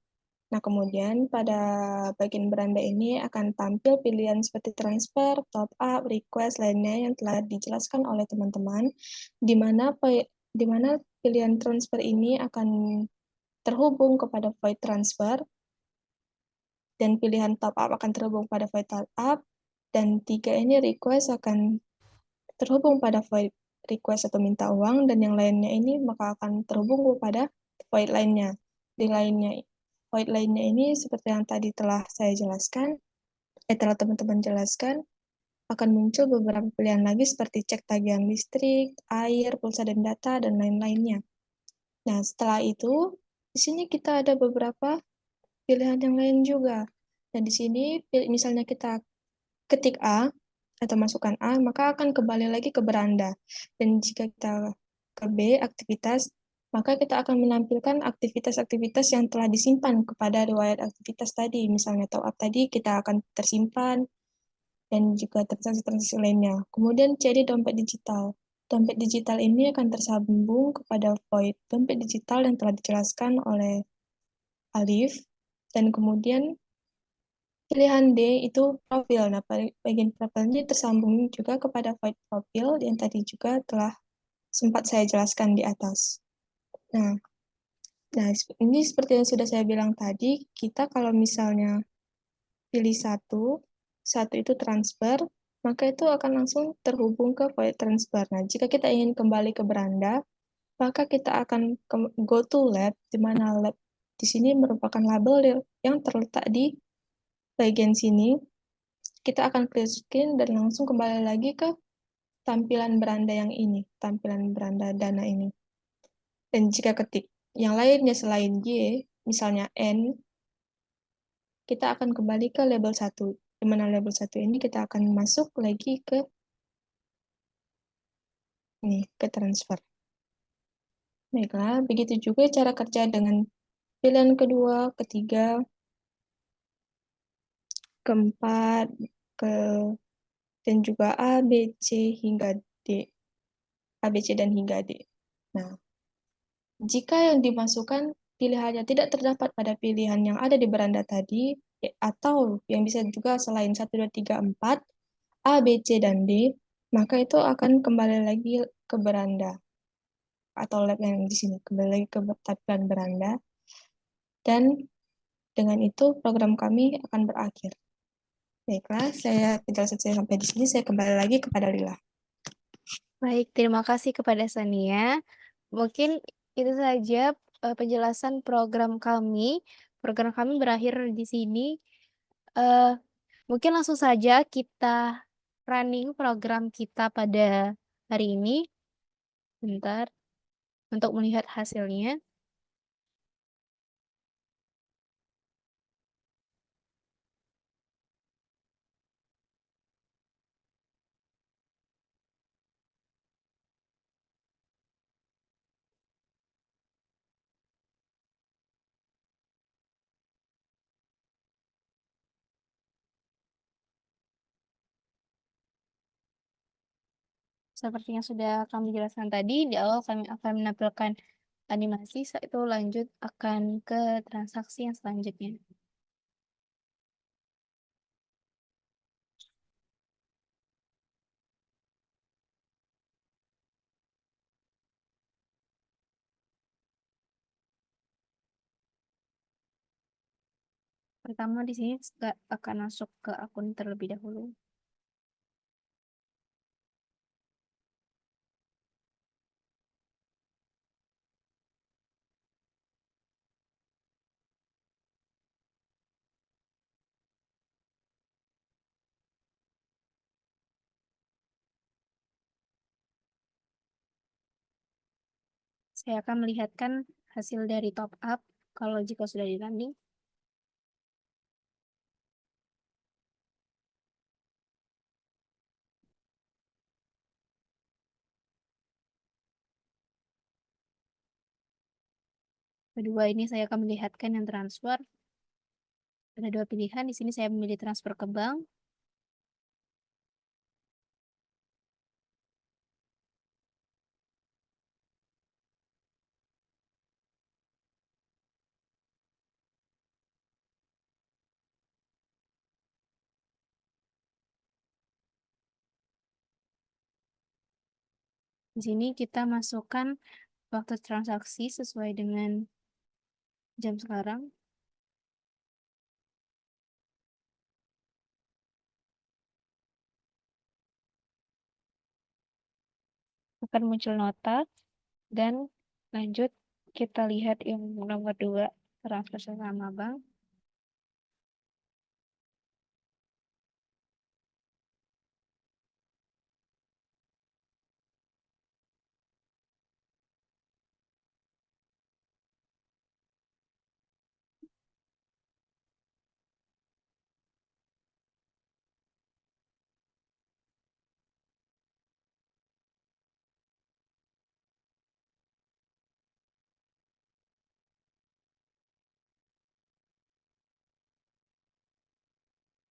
Speaker 2: Nah, kemudian pada bagian beranda ini akan tampil pilihan seperti transfer, top up, request, lainnya yang telah dijelaskan oleh teman-teman, di mana pilihan transfer ini akan terhubung kepada void transfer, dan pilihan top up akan terhubung pada void top up, dan 3 ini request akan terhubung pada void request atau minta uang, dan yang lainnya ini maka akan terhubung kepada void lainnya. Di lainnya, void lainnya ini seperti yang tadi telah saya jelaskan, telah teman-teman jelaskan, akan muncul beberapa pilihan lagi seperti cek tagihan listrik, air, pulsa dan data, dan lain-lainnya. Nah, setelah itu, di sini kita ada beberapa pilihan yang lain juga. Dan di sini, misalnya kita ketik A, atau masukkan A, maka akan kembali lagi ke beranda. Dan jika kita ke B, aktivitas, maka kita akan menampilkan aktivitas-aktivitas yang telah disimpan kepada riwayat aktivitas tadi. Misalnya top up tadi, kita akan tersimpan, dan juga transaksi-transaksi lainnya. Kemudian ciri dompet digital. Dompet digital ini akan tersambung kepada void dompet digital yang telah dijelaskan oleh Alif, dan kemudian pilihan D itu profil. Nah, bagian profil ini tersambung juga kepada void profil yang tadi juga telah sempat saya jelaskan di atas. Nah, ini seperti yang sudah saya bilang tadi, kita kalau misalnya pilih satu itu transfer, maka itu akan langsung terhubung ke void transfer. Nah, jika kita ingin kembali ke beranda, maka kita akan go to lab, di mana lab di sini merupakan label yang terletak di bagian sini. Kita akan clear screen dan langsung kembali lagi ke tampilan beranda yang ini, tampilan beranda dana ini. Dan jika ketik yang lainnya selain Y, misalnya N, kita akan kembali ke label 1, di mana label 1 ini kita akan masuk lagi ke transfer. Baiklah, begitu juga cara kerja dengan pilihan kedua, ketiga, keempat, dan juga A, B, C, hingga D. A, B, C, dan hingga D. Nah, jika yang dimasukkan pilihannya tidak terdapat pada pilihan yang ada di beranda tadi, atau yang bisa juga selain 1, 2, 3, 4, A, B, C, dan D, maka itu akan kembali lagi ke beranda, atau lab yang di sini, kembali lagi ke tampilan beranda, dan dengan itu program kami akan berakhir. Baiklah, penjelasan saya sampai di sini, saya kembali lagi kepada Lila.
Speaker 1: Baik, terima kasih kepada Sania. Mungkin itu saja penjelasan program kami. Program kami berakhir di sini. Eh, Mungkin langsung saja kita running program kita pada hari ini. Bentar, untuk melihat hasilnya. Seperti yang sudah kami jelaskan tadi, di awal kami akan menampilkan animasi, setelah itu lanjut akan ke transaksi yang selanjutnya. Pertama di sini akan masuk ke akun terlebih dahulu. Saya akan melihatkan hasil dari top up kalau jika sudah di running. Kedua ini saya akan melihatkan yang transfer. Ada dua pilihan, di sini saya memilih transfer ke bank. Di sini kita masukkan waktu transaksi sesuai dengan jam sekarang. akan muncul nota dan lanjut kita lihat yang nomor 2, transfer sesama bank.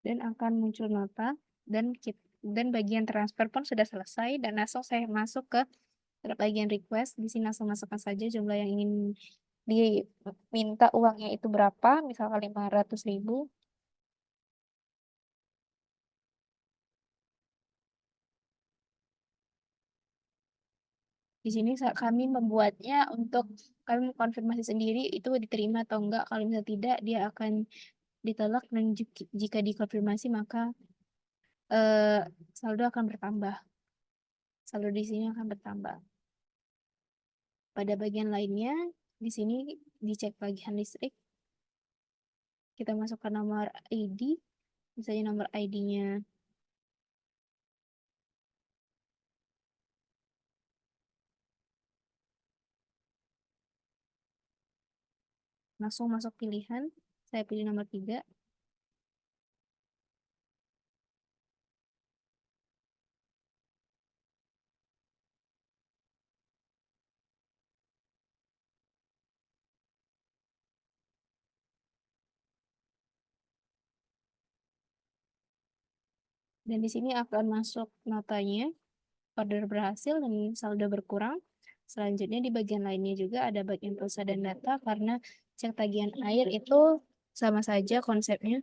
Speaker 1: Dan akan muncul nota dan bagian transfer pun sudah selesai dan langsung saya masuk ke bagian request. Di sini langsung masukkan saja jumlah yang ingin diminta uangnya itu berapa, misalkan 500.000. Di sini kami membuatnya untuk kami mengkonfirmasi sendiri itu diterima atau enggak. Kalau misalnya tidak, dia akan ditolak dan jika dikonfirmasi maka saldo akan bertambah. Saldo di sini akan bertambah. Pada bagian lainnya, di sini dicek tagihan listrik. Kita masukkan nomor ID, misalnya nomor ID-nya langsung masuk pilihan. Saya pilih nomor 3. Dan di sini akan masuk notanya, order berhasil dan saldo berkurang. Selanjutnya di bagian lainnya juga ada bagian pulsa dan data karena cek tagihan air itu sama saja konsepnya.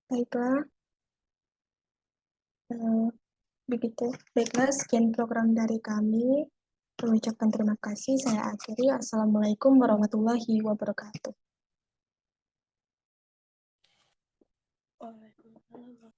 Speaker 2: Baiklah, begitu. Baiklah, sekian program dari kami. Mengucapkan terima kasih, saya akhiri. Assalamualaikum warahmatullahi wabarakatuh.
Speaker 6: Waalaikumsalam.